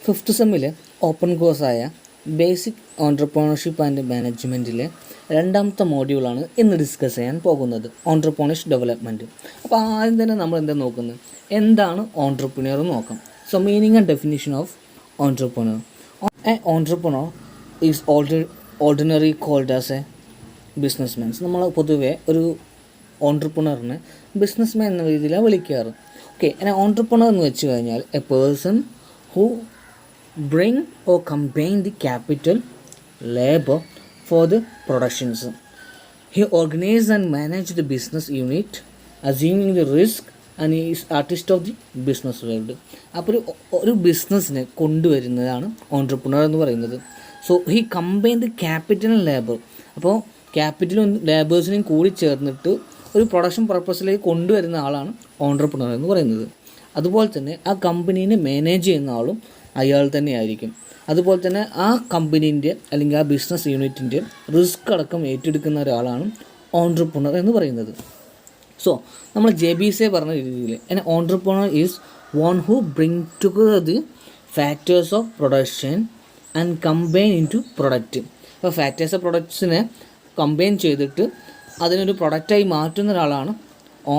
Fifth സെമ്മിൽ open കോഴ്സായ basic entrepreneurship and മാനേജ്മെൻറ്റിലെ രണ്ടാമത്തെ മോഡ്യൂളാണ് ഇന്ന് ഡിസ്കസ് ചെയ്യാൻ പോകുന്നത്, ഓൺട്രപ്രണർഷിപ്പ് ഡെവലപ്മെൻറ്റ്. അപ്പോൾ ആദ്യം തന്നെ നമ്മൾ എന്താ നോക്കുന്നത്, എന്താണ് ഓൺട്രപ്രണർ എന്ന് നോക്കാം. So meaning and definition of entrepreneur. A entrepreneur is ordinary called as a business man. നമ്മൾ പൊതുവെ ഒരു ഓൺട്രപ്രണറിനെ ബിസിനസ് മാൻ എന്ന രീതിയിലാണ് വിളിക്കാറ്. ഓക്കെ, ഓൺട്രപ്രണർ എന്ന് വെച്ച് കഴിഞ്ഞാൽ A person who bring or combine the capital, labor for the productions. He organize and manage the business unit, assuming the risk and he is artist of the business world. അപ്പോൾ ഒരു ബിസിനസ്സിനെ കൊണ്ടുവരുന്നതാണ് entrepreneur എന്ന് പറയുന്നത്. So he combine the capital and labour. അപ്പോൾ ക്യാപിറ്റലും ലേബേഴ്സിനെയും കൂടി ചേർന്നിട്ട് ഒരു production പർപ്പസിലേക്ക് കൊണ്ടുവരുന്ന ആളാണ് ഓൺട്രപ്രണർ എന്ന് പറയുന്നത്. അതുപോലെ തന്നെ ആ കമ്പനീനെ മാനേജ് ചെയ്യുന്ന ആളും അയാൾ തന്നെ ആയിരിക്കും. അതുപോലെ തന്നെ ആ കമ്പനീൻ്റെ അല്ലെങ്കിൽ ആ ബിസിനസ് യൂണിറ്റിൻ്റെ റിസ്ക് അടക്കം ഏറ്റെടുക്കുന്ന ഒരാളാണ് ഓൺട്രപ്രണർ എന്ന് പറയുന്നത്. സോ നമ്മൾ JBC പറഞ്ഞ രീതിയിൽ entrepreneur is one who bring together the factors of production and combine into product. അപ്പോൾ ഫാക്ടേഴ്സ് ഓഫ് പ്രൊഡക്ട്സിനെ കമ്പൈൻ ചെയ്തിട്ട് അതിനൊരു പ്രൊഡക്റ്റായി മാറ്റുന്ന ഒരാളാണ്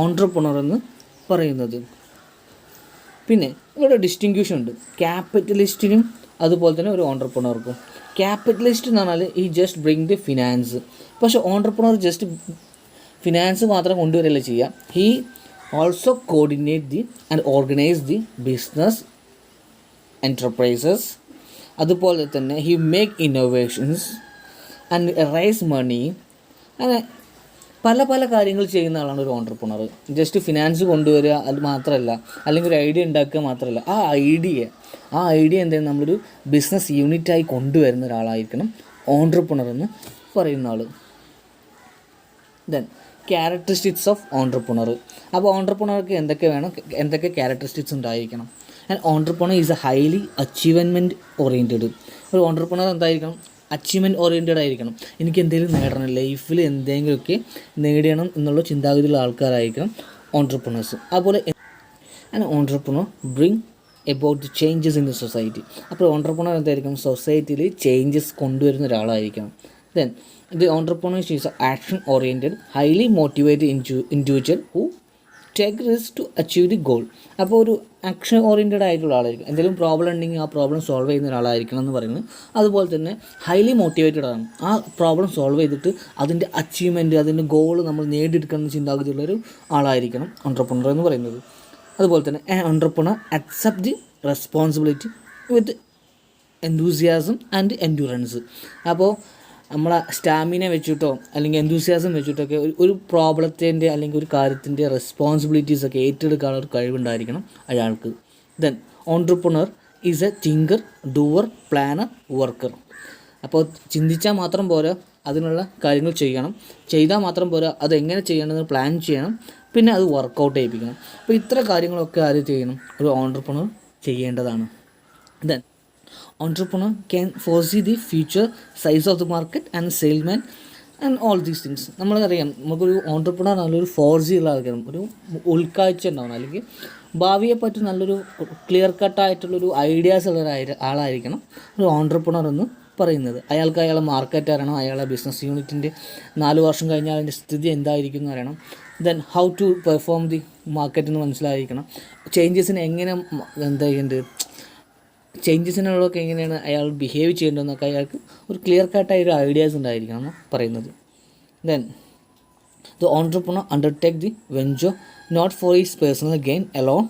ഓൺട്രപ്രണർ എന്ന് പറയുന്നത്. പിന്നെ ഇവിടെ ഡിസ്റ്റിങ്ക്യൂഷൻ ഉണ്ട് ക്യാപിറ്റലിസ്റ്റിനും അതുപോലെ തന്നെ ഒരു ഓൺട്രപ്രണർക്കും. ക്യാപിറ്റലിസ്റ്റ് എന്ന് പറഞ്ഞാൽ ഈ ജസ്റ്റ് ബ്രിങ് ദി ഫിനാൻസ്. പക്ഷേ ഓൺട്രപ്രണർ ജസ്റ്റ് ഫിനാൻസ് മാത്രം കൊണ്ടുവരില്ല ചെയ്യുക. He also coordinate the and organise the business enterprises. അതുപോലെ തന്നെ he make innovations and raise money. അങ്ങനെ പല പല കാര്യങ്ങൾ ചെയ്യുന്ന ആളാണ് ഒരു ഓൺട്രപ്രണർ. ജസ്റ്റ് ഫിനാൻസ് കൊണ്ടുവരിക അത് മാത്രമല്ല, അല്ലെങ്കിൽ ഒരു ഐഡിയ ഉണ്ടാക്കുക മാത്രമല്ല, ആ ഐഡിയ എന്തെങ്കിലും നമ്മളൊരു ബിസിനസ് യൂണിറ്റായി കൊണ്ടുവരുന്ന ഒരാളായിരിക്കണം ഓൺട്രപ്രണർ എന്ന് പറയുന്ന ആൾ. Then characteristics of entrepreneur. അപ്പോൾ ഓൺട്രപ്രണർക്ക് എന്തൊക്കെ ക്യാരക്ടറിസ്റ്റിക്സ് ഉണ്ടായിരിക്കണം? And entrepreneur is a highly achievement oriented. ഒരു ഓൺട്രപ്രണർ എന്തായിരിക്കണം? അച്ചീവ്മെൻറ്റ് ഓറിയൻറ്റഡ് ആയിരിക്കണം. എനിക്ക് എന്തെങ്കിലും നേടണം, ലൈഫിൽ എന്തെങ്കിലുമൊക്കെ നേടണം എന്നുള്ള ചിന്താഗതിയുള്ള ആൾക്കാരായിരിക്കണം ഓൺട്രപ്രണേഴ്സ്. അതുപോലെ entrepreneur bring about the changes in the society. അപ്പോൾ ഓൺട്രപ്രണർ എന്തായിരിക്കും? സൊസൈറ്റിയിൽ ചേഞ്ചസ് കൊണ്ടുവരുന്ന ഒരാളായിരിക്കണം. Then the entrepreneurs is action oriented highly motivated individual who take risk to achieve the goal. അപ്പോൾ ഒരു ആക്ഷൻ ഓറിയൻറ്റഡ് ആയിട്ടുള്ള ആളായിരിക്കും. എന്തെങ്കിലും പ്രോബ്ലം ഉണ്ടെങ്കിൽ ആ പ്രോബ്ലം സോൾവ് ചെയ്യുന്ന ഒരാളായിരിക്കണം എന്ന് പറയുന്നത്. അതുപോലെ തന്നെ ഹൈലി മോട്ടിവേറ്റഡ് ആണ്. ആ പ്രോബ്ലം സോൾവ് ചെയ്തിട്ട് അതിൻ്റെ അച്ചീവ്മെൻറ്റ്, അതിൻ്റെ ഗോൾ നമ്മൾ നേടിയെടുക്കുന്ന ചിന്താഗതിയുള്ളൊരു ആളായിരിക്കണം ഓൺട്രപ്രണർ എന്ന് പറയുന്നത്. അതുപോലെ തന്നെ entrepreneur accept the responsibility with എന്തൂസിയാസം and endurance. അപ്പോൾ നമ്മളെ സ്റ്റാമിന വെച്ചിട്ടോ അല്ലെങ്കിൽ എന്തൂസിയാസം വെച്ചിട്ടൊക്കെ ഒരു പ്രോബ്ലത്തിൻ്റെ അല്ലെങ്കിൽ ഒരു കാര്യത്തിൻ്റെ റെസ്പോൺസിബിലിറ്റീസൊക്കെ ഏറ്റെടുക്കാനുള്ള ഒരു കഴിവുണ്ടായിരിക്കണം അയാൾക്ക്. Then entrepreneur is a thinker, doer, planner, worker. അപ്പോൾ ചിന്തിച്ചാൽ മാത്രം പോരാ, അതിനുള്ള കാര്യങ്ങൾ ചെയ്താൽ മാത്രം പോരാ, അതെങ്ങനെ ചെയ്യണമെന്ന് പ്ലാൻ ചെയ്യണം, പിന്നെ അത് വർക്കൗട്ട് ചെയ്യിപ്പിക്കണം. അപ്പോൾ ഇത്ര കാര്യങ്ങളൊക്കെ ആര് ചെയ്യണം? ഒരു ഓൺട്രപ്രണർ ചെയ്യേണ്ടതാണ്. Then entrepreneur can foresee the future size of the market and salesman and all these things. നമ്മളറിയാം, നമുക്കൊരു ഓൺട്രപ്രണർ നല്ലൊരു ഉള്ള ആൾക്കാരും ഒരു ഉൾക്കാഴ്ച ഉണ്ടാവണം, അല്ലെങ്കിൽ ഭാവിയെപ്പറ്റി നല്ലൊരു ക്ലിയർ കട്ടായിട്ടുള്ളൊരു ഐഡിയാസ് ഉള്ള ആളായിരിക്കണം ഒരു ഓൺട്രപ്രണർ എന്ന് പറയുന്നത്. അയാളെ മാർക്കറ്റ് അറിയണം, അയാളെ ബിസിനസ് യൂണിറ്റിൻ്റെ 4 വർഷം കഴിഞ്ഞാൽ അതിൻ്റെ സ്ഥിതി എന്തായിരിക്കും എന്ന് അറിയണം. Then how to perform the market എന്ന് മനസ്സിലായിരിക്കണം. ചേഞ്ചസിന് എങ്ങനെ ചേഞ്ചസിനുള്ളതൊക്കെ എങ്ങനെയാണ് അയാൾ ബിഹേവ് ചെയ്യേണ്ടതെന്നൊക്കെ അയാൾക്ക് ഒരു ക്ലിയർ കട്ടായ ഒരു ഐഡിയാസ് ഉണ്ടായിരിക്കണം എന്ന് പറയുന്നത്. Then the entrepreneur undertake the venture not for his personal gain alone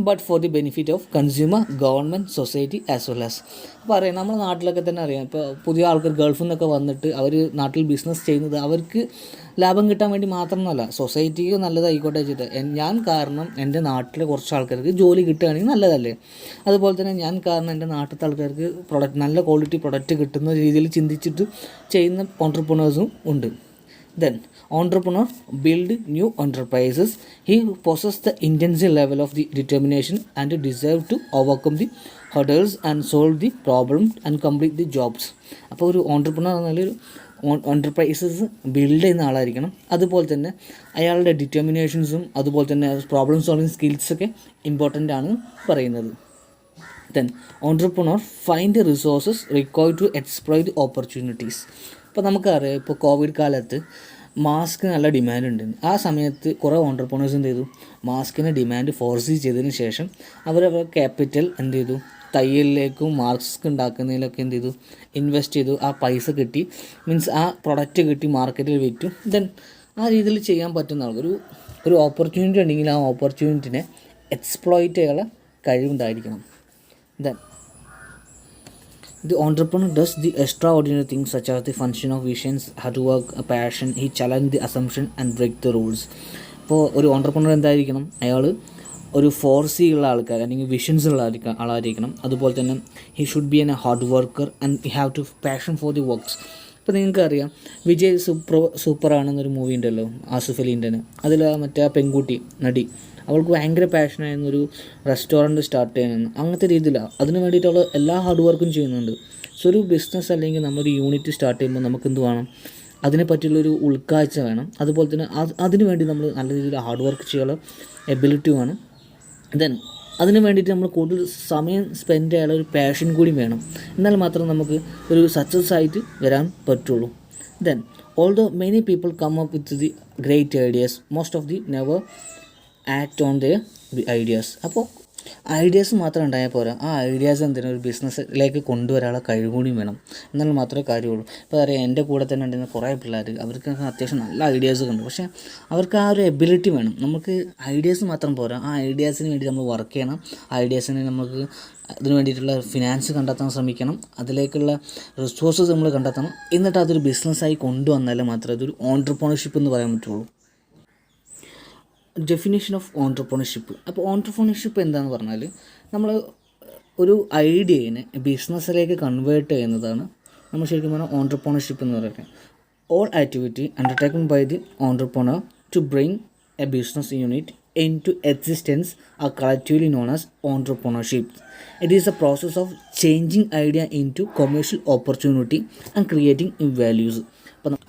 but for the benefit of consumer, government, society as well as. അപ്പോൾ അറിയാം, നമ്മുടെ നാട്ടിലൊക്കെ തന്നെ അറിയാം, ഇപ്പോൾ പുതിയ ആൾക്കാർ ഗൾഫിൽ നിന്നൊക്കെ വന്നിട്ട് അവർ നാട്ടിൽ ബിസിനസ് ചെയ്യുന്നത് അവർക്ക് ലാഭം കിട്ടാൻ വേണ്ടി മാത്രമൊന്നുമല്ല, സൊസൈറ്റിക്ക് നല്ലതായിക്കോട്ടെ വെച്ചിട്ട്. ഞാൻ കാരണം എൻ്റെ നാട്ടിലെ കുറച്ച് ആൾക്കാർക്ക് ജോലി കിട്ടുകയാണെങ്കിൽ നല്ലതല്ലേ. അതുപോലെ തന്നെ ഞാൻ കാരണം എൻ്റെ നാട്ടിലത്തെ ആൾക്കാർക്ക് നല്ല ക്വാളിറ്റി പ്രൊഡക്റ്റ് കിട്ടുന്ന രീതിയിൽ ചിന്തിച്ചിട്ട് ചെയ്യുന്ന ഓൺട്രപ്രണേഴ്സും ഉണ്ട്. Then entrepreneur build new enterprises. He possesses the intense level of the determination and the desire to overcome the hurdles and solve the problem and complete the jobs. അപ്പോൾ ഒരു ഓൺട്രപ്രണർ എന്നൊരു enterprises build ചെയ്യുന്ന ആളായിരിക്കണം. അതുപോലെ തന്നെ അയാളുടെ ഡിറ്റർമിനേഷൻസും അതുപോലെ തന്നെ problem solving സ്കിൽസൊക്കെ important ആണ് പറയുന്നത്. Then entrepreneur find resources required to exploit opportunities. ഇപ്പോൾ നമുക്കറിയാം, ഇപ്പോൾ കോവിഡ് കാലത്ത് മാസ്ക് നല്ല ഡിമാൻഡ് ഉണ്ട്. ആ സമയത്ത് കുറേ ഓൺട്രപ്രണേഴ്സ് എന്ത് ചെയ്തു, മാസ്കിൻ്റെ ഡിമാൻഡ് ഫോർസി ചെയ്തതിന് ശേഷം അവരവരുടെ ക്യാപിറ്റൽ എന്ത് ചെയ്തു, തയ്യലിലേക്കും മാസ്ക് ഉണ്ടാക്കുന്നതിലൊക്കെ എന്ത് ചെയ്തു, ഇൻവെസ്റ്റ് ചെയ്തു. ആ പൈസ കിട്ടി, മീൻസ് ആ പ്രൊഡക്റ്റ് കിട്ടി, മാർക്കറ്റിൽ വിറ്റു. ദെൻ ആ രീതിയിൽ ചെയ്യാൻ പറ്റുന്ന ഒരു ഓപ്പർച്യൂണിറ്റി ഉണ്ടെങ്കിൽ ആ ഓപ്പർച്യൂണിറ്റിനെ എക്സ്പ്ലോയിറ്റ് ചെയ്യാനുള്ള കഴിവുണ്ടായിരിക്കണം. Then the entrepreneur does the extraordinary things such as the function of visions, hard work, a passion. He challenge the assumption and break the rules. ഇപ്പോൾ ഒരു ഓൺട്രപ്രണർ എന്തായിരിക്കണം, അയാൾ ഒരു ഫോർസി ഉള്ള ആൾക്കാർ അല്ലെങ്കിൽ വിഷൻസ് ഉള്ള ആളായിരിക്കണം. അതുപോലെ തന്നെ he should be an hard worker and he have to passion for the works. ഇപ്പോൾ നിങ്ങൾക്കറിയാം, വിജയ് സൂപ്പറാണെന്നൊരു മൂവി ഉണ്ടല്ലോ, ആസിഫ് അലീൻ്റെ. അതിൽ മറ്റേ ആ പെൺകുട്ടി നടി, അവൾക്ക് ഭയങ്കര പാഷനായിരുന്നു ഒരു റെസ്റ്റോറൻറ്റ് സ്റ്റാർട്ട് ചെയ്യണമെന്ന്. അങ്ങനത്തെ രീതിയിലാണ് അതിന് വേണ്ടിയിട്ട് അവൾ എല്ലാ ഹാർഡ് വർക്കും ചെയ്യുന്നുണ്ട്. സോ ഒരു ബിസിനസ് അല്ലെങ്കിൽ നമ്മളൊരു യൂണിറ്റ് സ്റ്റാർട്ട് ചെയ്യുമ്പോൾ നമുക്ക് എന്ത് വേണം, അതിനെ പറ്റിയുള്ളൊരു ഉൾക്കാഴ്ച വേണം. അതുപോലെ തന്നെ അതിന് വേണ്ടി നമ്മൾ നല്ല രീതിയിൽ ഹാർഡ് വർക്ക് ചെയ്യാനുള്ള എബിലിറ്റി വേണം. ദെൻ അതിന് വേണ്ടിയിട്ട് നമ്മൾ കൂടുതൽ സമയം സ്പെൻഡ് ചെയ്യാനുള്ള ഒരു പാഷൻ കൂടി വേണം. എന്നാൽ മാത്രം നമുക്ക് ഒരു സക്സസ് ആയിട്ട് വരാൻ പറ്റുള്ളൂ. Then although many people come up with the great ideas, most of the never act on the ideas. അപ്പോൾ ഐഡിയാസ് മാത്രം ഉണ്ടായാൽ പോരാ, ആ ഐഡിയാസ് എന്തിനും ഒരു ബിസിനസ്സിലേക്ക് കൊണ്ടുവരാനുള്ള കഴിവ് കൂടിയും വേണം. എന്നാൽ മാത്രമേ കാര്യമുള്ളൂ. ഇപ്പോൾ അറിയാം, എൻ്റെ കൂടെ തന്നെ ഉണ്ടായിരുന്ന കുറേ പിള്ളേർ, അവർക്കൊക്കെ അത്യാവശ്യം നല്ല ഐഡിയാസൊക്കെ ഉണ്ട്. പക്ഷേ അവർക്ക് ആ ഒരു എബിലിറ്റി വേണം. നമുക്ക് ഐഡിയാസ് മാത്രം പോരാ, ആ ഐഡിയാസിന് വേണ്ടി നമ്മൾ വർക്ക് ചെയ്യണം. ഐഡിയാസിന് നമുക്ക് അതിന് വേണ്ടിയിട്ടുള്ള ഫിനാൻസ് കണ്ടെത്താൻ ശ്രമിക്കണം, അതിലേക്കുള്ള റിസോഴ്സസ് നമ്മൾ കണ്ടെത്തണം. എന്നിട്ട് അതൊരു ബിസിനസ്സായി കൊണ്ടുവന്നാലേ മാത്രമേ അതൊരു ഓൺട്രപ്രണർഷിപ്പ് എന്ന് പറയാൻ പറ്റുള്ളൂ. Definition of entrepreneurship. അപ്പോൾ ഓൺട്രപ്രണർഷിപ്പ് എന്താണെന്ന് പറഞ്ഞാൽ നമ്മൾ ഒരു ഐഡിയനെ ബിസിനസ്സിലേക്ക് കൺവേർട്ട് ചെയ്യുന്നതാണ് നമ്മൾ ശരിക്കും പറഞ്ഞാൽ ഓൺട്രപ്രണർഷിപ്പ് എന്ന് പറയുന്നത്. All activity undertaken by the entrepreneur to bring a business unit into existence are collectively known as entrepreneurship. It is a process of changing idea into commercial opportunity and creating values.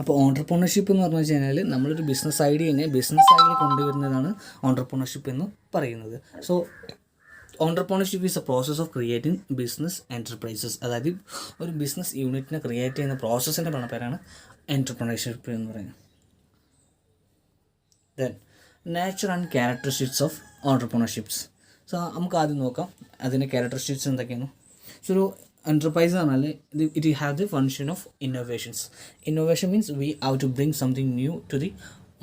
അപ്പോൾ entrepreneurship എന്ന് പറഞ്ഞു കഴിഞ്ഞാൽ നമ്മളൊരു business ഐഡിയനെ business idea കൊണ്ടുവരുന്നതാണ് entrepreneurship എന്ന് പറയുന്നത്. So entrepreneurship is A process of creating business enterprises. അതായത് ഒരു business യൂണിറ്റിനെ create ചെയ്യുന്ന പ്രോസസ്സിൻ്റെ പേരാണ് എൻ്റർപ്രണർഷിപ്പ് എന്ന് പറയുന്നത്. Then nature and characteristics of entrepreneurships. So നമുക്ക് ആദ്യം നോക്കാം അതിൻ്റെ ക്യാരക്ടറിസ്റ്റിക്സ് എന്തൊക്കെയാണ്. സോ ഒരു എൻ്റർപ്രൈസ് എന്ന് പറഞ്ഞാൽ it have the function of innovations. Innovation means we have to bring something new to the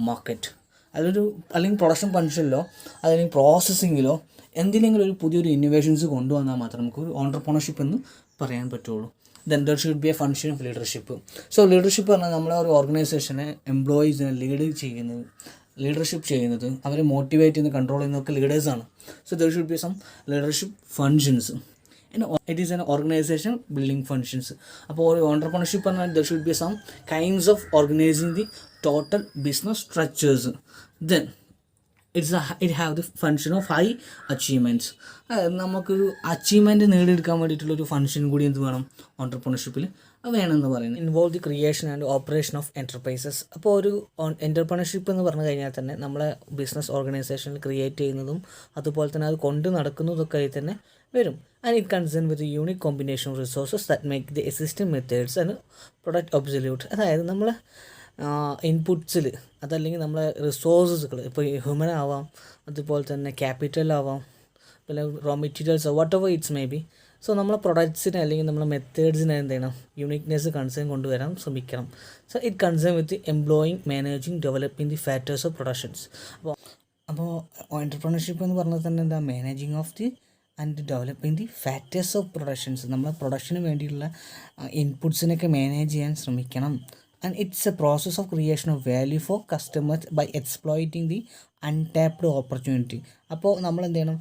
market. അല്ലെങ്കിൽ പ്രൊഡക്ഷൻ ഫങ്ഷനിലോ അല്ലെങ്കിൽ പ്രോസസ്സിങ്ങിലോ എന്തിലെങ്കിലും ഒരു പുതിയൊരു ഇന്നോവേഷൻസ് കൊണ്ടുവന്നാൽ മാത്രമേ നമുക്ക് ഒരു ഓൺട്രപ്രണർഷിപ്പ് എന്ന് പറയാൻ പറ്റുള്ളൂ. Then there should B A function of leadership. So leadership പറഞ്ഞാൽ നമ്മളെ ഒരു ഓർഗനൈസേഷനെ എംപ്ലോയീസിനെ ലീഡർഷിപ്പ് ചെയ്യുന്നത് അവരെ മോട്ടിവേറ്റ് ചെയ്യുന്ന കൺട്രോൾ ചെയ്യുന്നതൊക്കെ ലീഡേഴ്സാണ്. So there should be some leadership functions. It is an organisation building functions. അപ്പോൾ ഒരു ഓൺട്രപ്രണർഷിപ്പ് പറഞ്ഞാൽ there should be some kinds of organising the total business structures. Then it have the function of high achievements. നമുക്കൊരു achievement നേടിയെടുക്കാൻ വേണ്ടിയിട്ടുള്ളൊരു function കൂടി എന്ത് വേണം ഓൺട്രപ്രണർഷിപ്പിൽ വേണമെന്ന് പറയുന്നത്. Involve the creation and operation of enterprises. അപ്പോൾ ഒരു എൻ്റർപ്രണർഷിപ്പ് എന്ന് പറഞ്ഞു കഴിഞ്ഞാൽ തന്നെ നമ്മളെ ബിസിനസ് ഓർഗനൈസേഷനിൽ ക്രിയേറ്റ് ചെയ്യുന്നതും അതുപോലെ തന്നെ അത് കൊണ്ട് നടക്കുന്നതൊക്കെ ആയി തന്നെ വരും. And it concern with unique combination of resources that make the existing methods and product obsolete. അതായത് നമ്മൾ ഇൻപുട്സിൽ അതല്ലെങ്കിൽ നമ്മളെ റിസോഴ്സസുകൾ ഇപ്പോൾ ഹ്യൂമൻ ആവാം, അതുപോലെ തന്നെ ക്യാപിറ്റൽ ആവാം, പിന്നെ raw materials whatever it's may be. So നമ്മളെ പ്രൊഡക്ട്സിനെ അല്ലെങ്കിൽ നമ്മളെ മെത്തേഡ്സിനെ എന്ത് ചെയ്യണം, യൂണിക്നെസ് കൺസേൺ കൊണ്ടുവരാൻ ശ്രമിക്കണം. So it concern with employing, managing, developing the factors of productions. അപ്പോൾ എൻ്റർപ്രണർഷിപ്പ് എന്ന് പറഞ്ഞാൽ തന്നെ എന്താ, managing of the and developing the factors of productions. നമ്മളെ പ്രൊഡക്ഷന് വേണ്ടിയുള്ള ഇൻപുട്സിനൊക്കെ മാനേജ് ചെയ്യാൻ ശ്രമിക്കണം. And it's a process of creation of value for customers by exploiting the untapped opportunity. അപ്പോൾ നമ്മൾ എന്ത് ചെയ്യണം,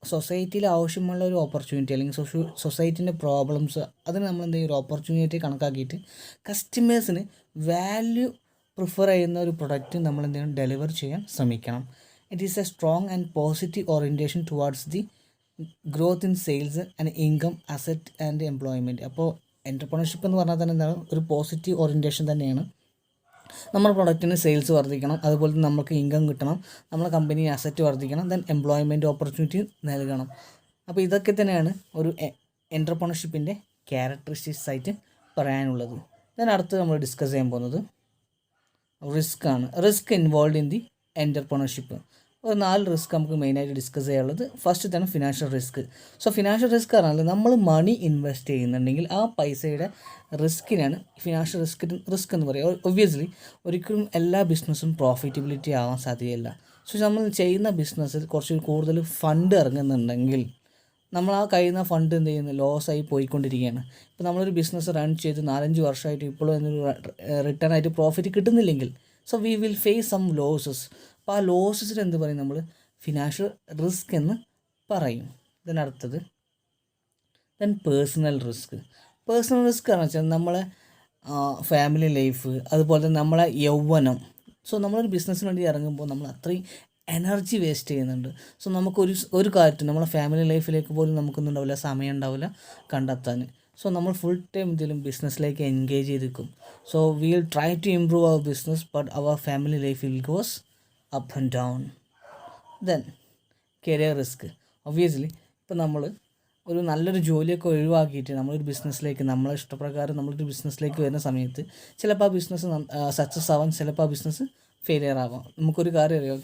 സൊസൈറ്റിയിൽ ആവശ്യമുള്ള ഒരു ഓപ്പർച്യൂണിറ്റി അല്ലെങ്കിൽ സൊസൈറ്റീൻ്റെ പ്രോബ്ലംസ് അതിന് നമ്മൾ എന്ത് ചെയ്യും, ഒരു ഓപ്പർച്യൂണിറ്റി കണക്കാക്കിയിട്ട് കസ്റ്റമേഴ്സിന് വാല്യൂ പ്രിഫർ ചെയ്യുന്ന ഒരു പ്രൊഡക്റ്റ് നമ്മൾ എന്ത് ചെയ്യണം, ഡെലിവർ ചെയ്യാൻ ശ്രമിക്കണം. It is A strong and positive orientation towards the growth in sales and income, asset and employment. അപ്പോൾ എൻ്റർപ്രണർഷിപ്പ് എന്ന് പറഞ്ഞാൽ തന്നെ എന്താണ്, ഒരു പോസിറ്റീവ് ഓറിയൻറ്റേഷൻ തന്നെയാണ്. നമ്മുടെ പ്രൊഡക്റ്റിന് സെയിൽസ് വർദ്ധിക്കണം, അതുപോലെ തന്നെ നമുക്ക് ഇൻകം കിട്ടണം, നമ്മുടെ കമ്പനി അസറ്റ് വർദ്ധിക്കണം, ദെൻ എംപ്ലോയ്മെൻറ്റ് ഓപ്പർച്യൂണിറ്റി നൽകണം. അപ്പോൾ ഇതൊക്കെ തന്നെയാണ് ഒരു എൻ്റർപ്രണർഷിപ്പിൻ്റെ ക്യാരക്ടറിസ്റ്റിക്സ് ആയിട്ട് പറയാനുള്ളത്. then അടുത്ത് നമ്മൾ ഡിസ്കസ് ചെയ്യാൻ പോകുന്നത് റിസ്ക് ആണ്. Risk involve in the entrepreneurship. ഒരു 4 റിസ്ക് നമുക്ക് മെയിനായിട്ട് ഡിസ്കസ് ചെയ്യാനുള്ളത്. ഫസ്റ്റ് തന്നെ financial risk. So financial risk പറഞ്ഞാൽ നമ്മൾ മണി ഇൻവെസ്റ്റ് ചെയ്യുന്നുണ്ടെങ്കിൽ ആ പൈസയുടെ റിസ്കിനാണ് ഫിനാൻഷ്യൽ റിസ്ക് എന്ന് പറയുക. ഒബ്വിയസ്ലി ഒരിക്കലും എല്ലാ ബിസിനസ്സും പ്രോഫിറ്റബിലിറ്റി ആവാൻ സാധ്യതയില്ല. സോ നമ്മൾ ചെയ്യുന്ന ബിസിനസ്സിൽ കുറച്ച് കൂടുതൽ ഫണ്ട് ഇറങ്ങുന്നുണ്ടെങ്കിൽ നമ്മൾ ആ കഴിയുന്ന ഫണ്ട് എന്ത് ചെയ്യുന്നു, ലോസായി പോയിക്കൊണ്ടിരിക്കുകയാണ്. ഇപ്പോൾ നമ്മളൊരു ബിസിനസ് റൺ ചെയ്ത് 4-5 വർഷമായിട്ട് ഇപ്പോഴും അതിനൊരു റിട്ടേൺ ആയിട്ട് പ്രോഫിറ്റ് കിട്ടുന്നില്ലെങ്കിൽ so we will face some losses. അപ്പോൾ ആ ലോസസിന് എന്ത് പറയും, നമ്മൾ ഫിനാൻഷ്യൽ റിസ്ക് എന്ന് പറയും. ഇതിനടുത്തത് പേഴ്സണൽ റിസ്ക്. പേഴ്സണൽ റിസ്ക് എന്ന് വെച്ചാൽ നമ്മളെ ഫാമിലി ലൈഫ്, അതുപോലെ തന്നെ നമ്മളെ യൗവനം. സോ നമ്മളൊരു ബിസിനസ്സിന് വേണ്ടി ഇറങ്ങുമ്പോൾ നമ്മൾ അത്രയും എനർജി വേസ്റ്റ് ചെയ്യുന്നുണ്ട്. സോ നമുക്കൊരു കാര്യത്തിൽ നമ്മളെ ഫാമിലി ലൈഫിലേക്ക് പോലും നമുക്കൊന്നും ഉണ്ടാവില്ല, സമയം ഉണ്ടാവില്ല കണ്ടെത്താൻ. സോ നമ്മൾ ഫുൾ ടൈം എന്തെങ്കിലും ബിസിനസ്സിലേക്ക് എൻഗേജ് ചെയ്തിരിക്കും. So we will try to improve our business but our family life will goes up and down. Then career risk. Obviously ഇപ്പോൾ നമ്മൾ ഒരു നല്ലൊരു ജോലിയൊക്കെ ഒഴിവാക്കിയിട്ട് നമ്മളൊരു ബിസിനസ്സിലേക്ക് നമ്മളെ ഇഷ്ടപ്രകാരം നമ്മളൊരു ബിസിനസ്സിലേക്ക് വരുന്ന സമയത്ത് ചിലപ്പോൾ ആ ബിസിനസ് സക്സസ് ആവാൻ, ചിലപ്പോൾ ആ ബിസിനസ് ഫെയിലിയർ ആവാം. നമുക്കൊരു കാര്യം അറിയാം,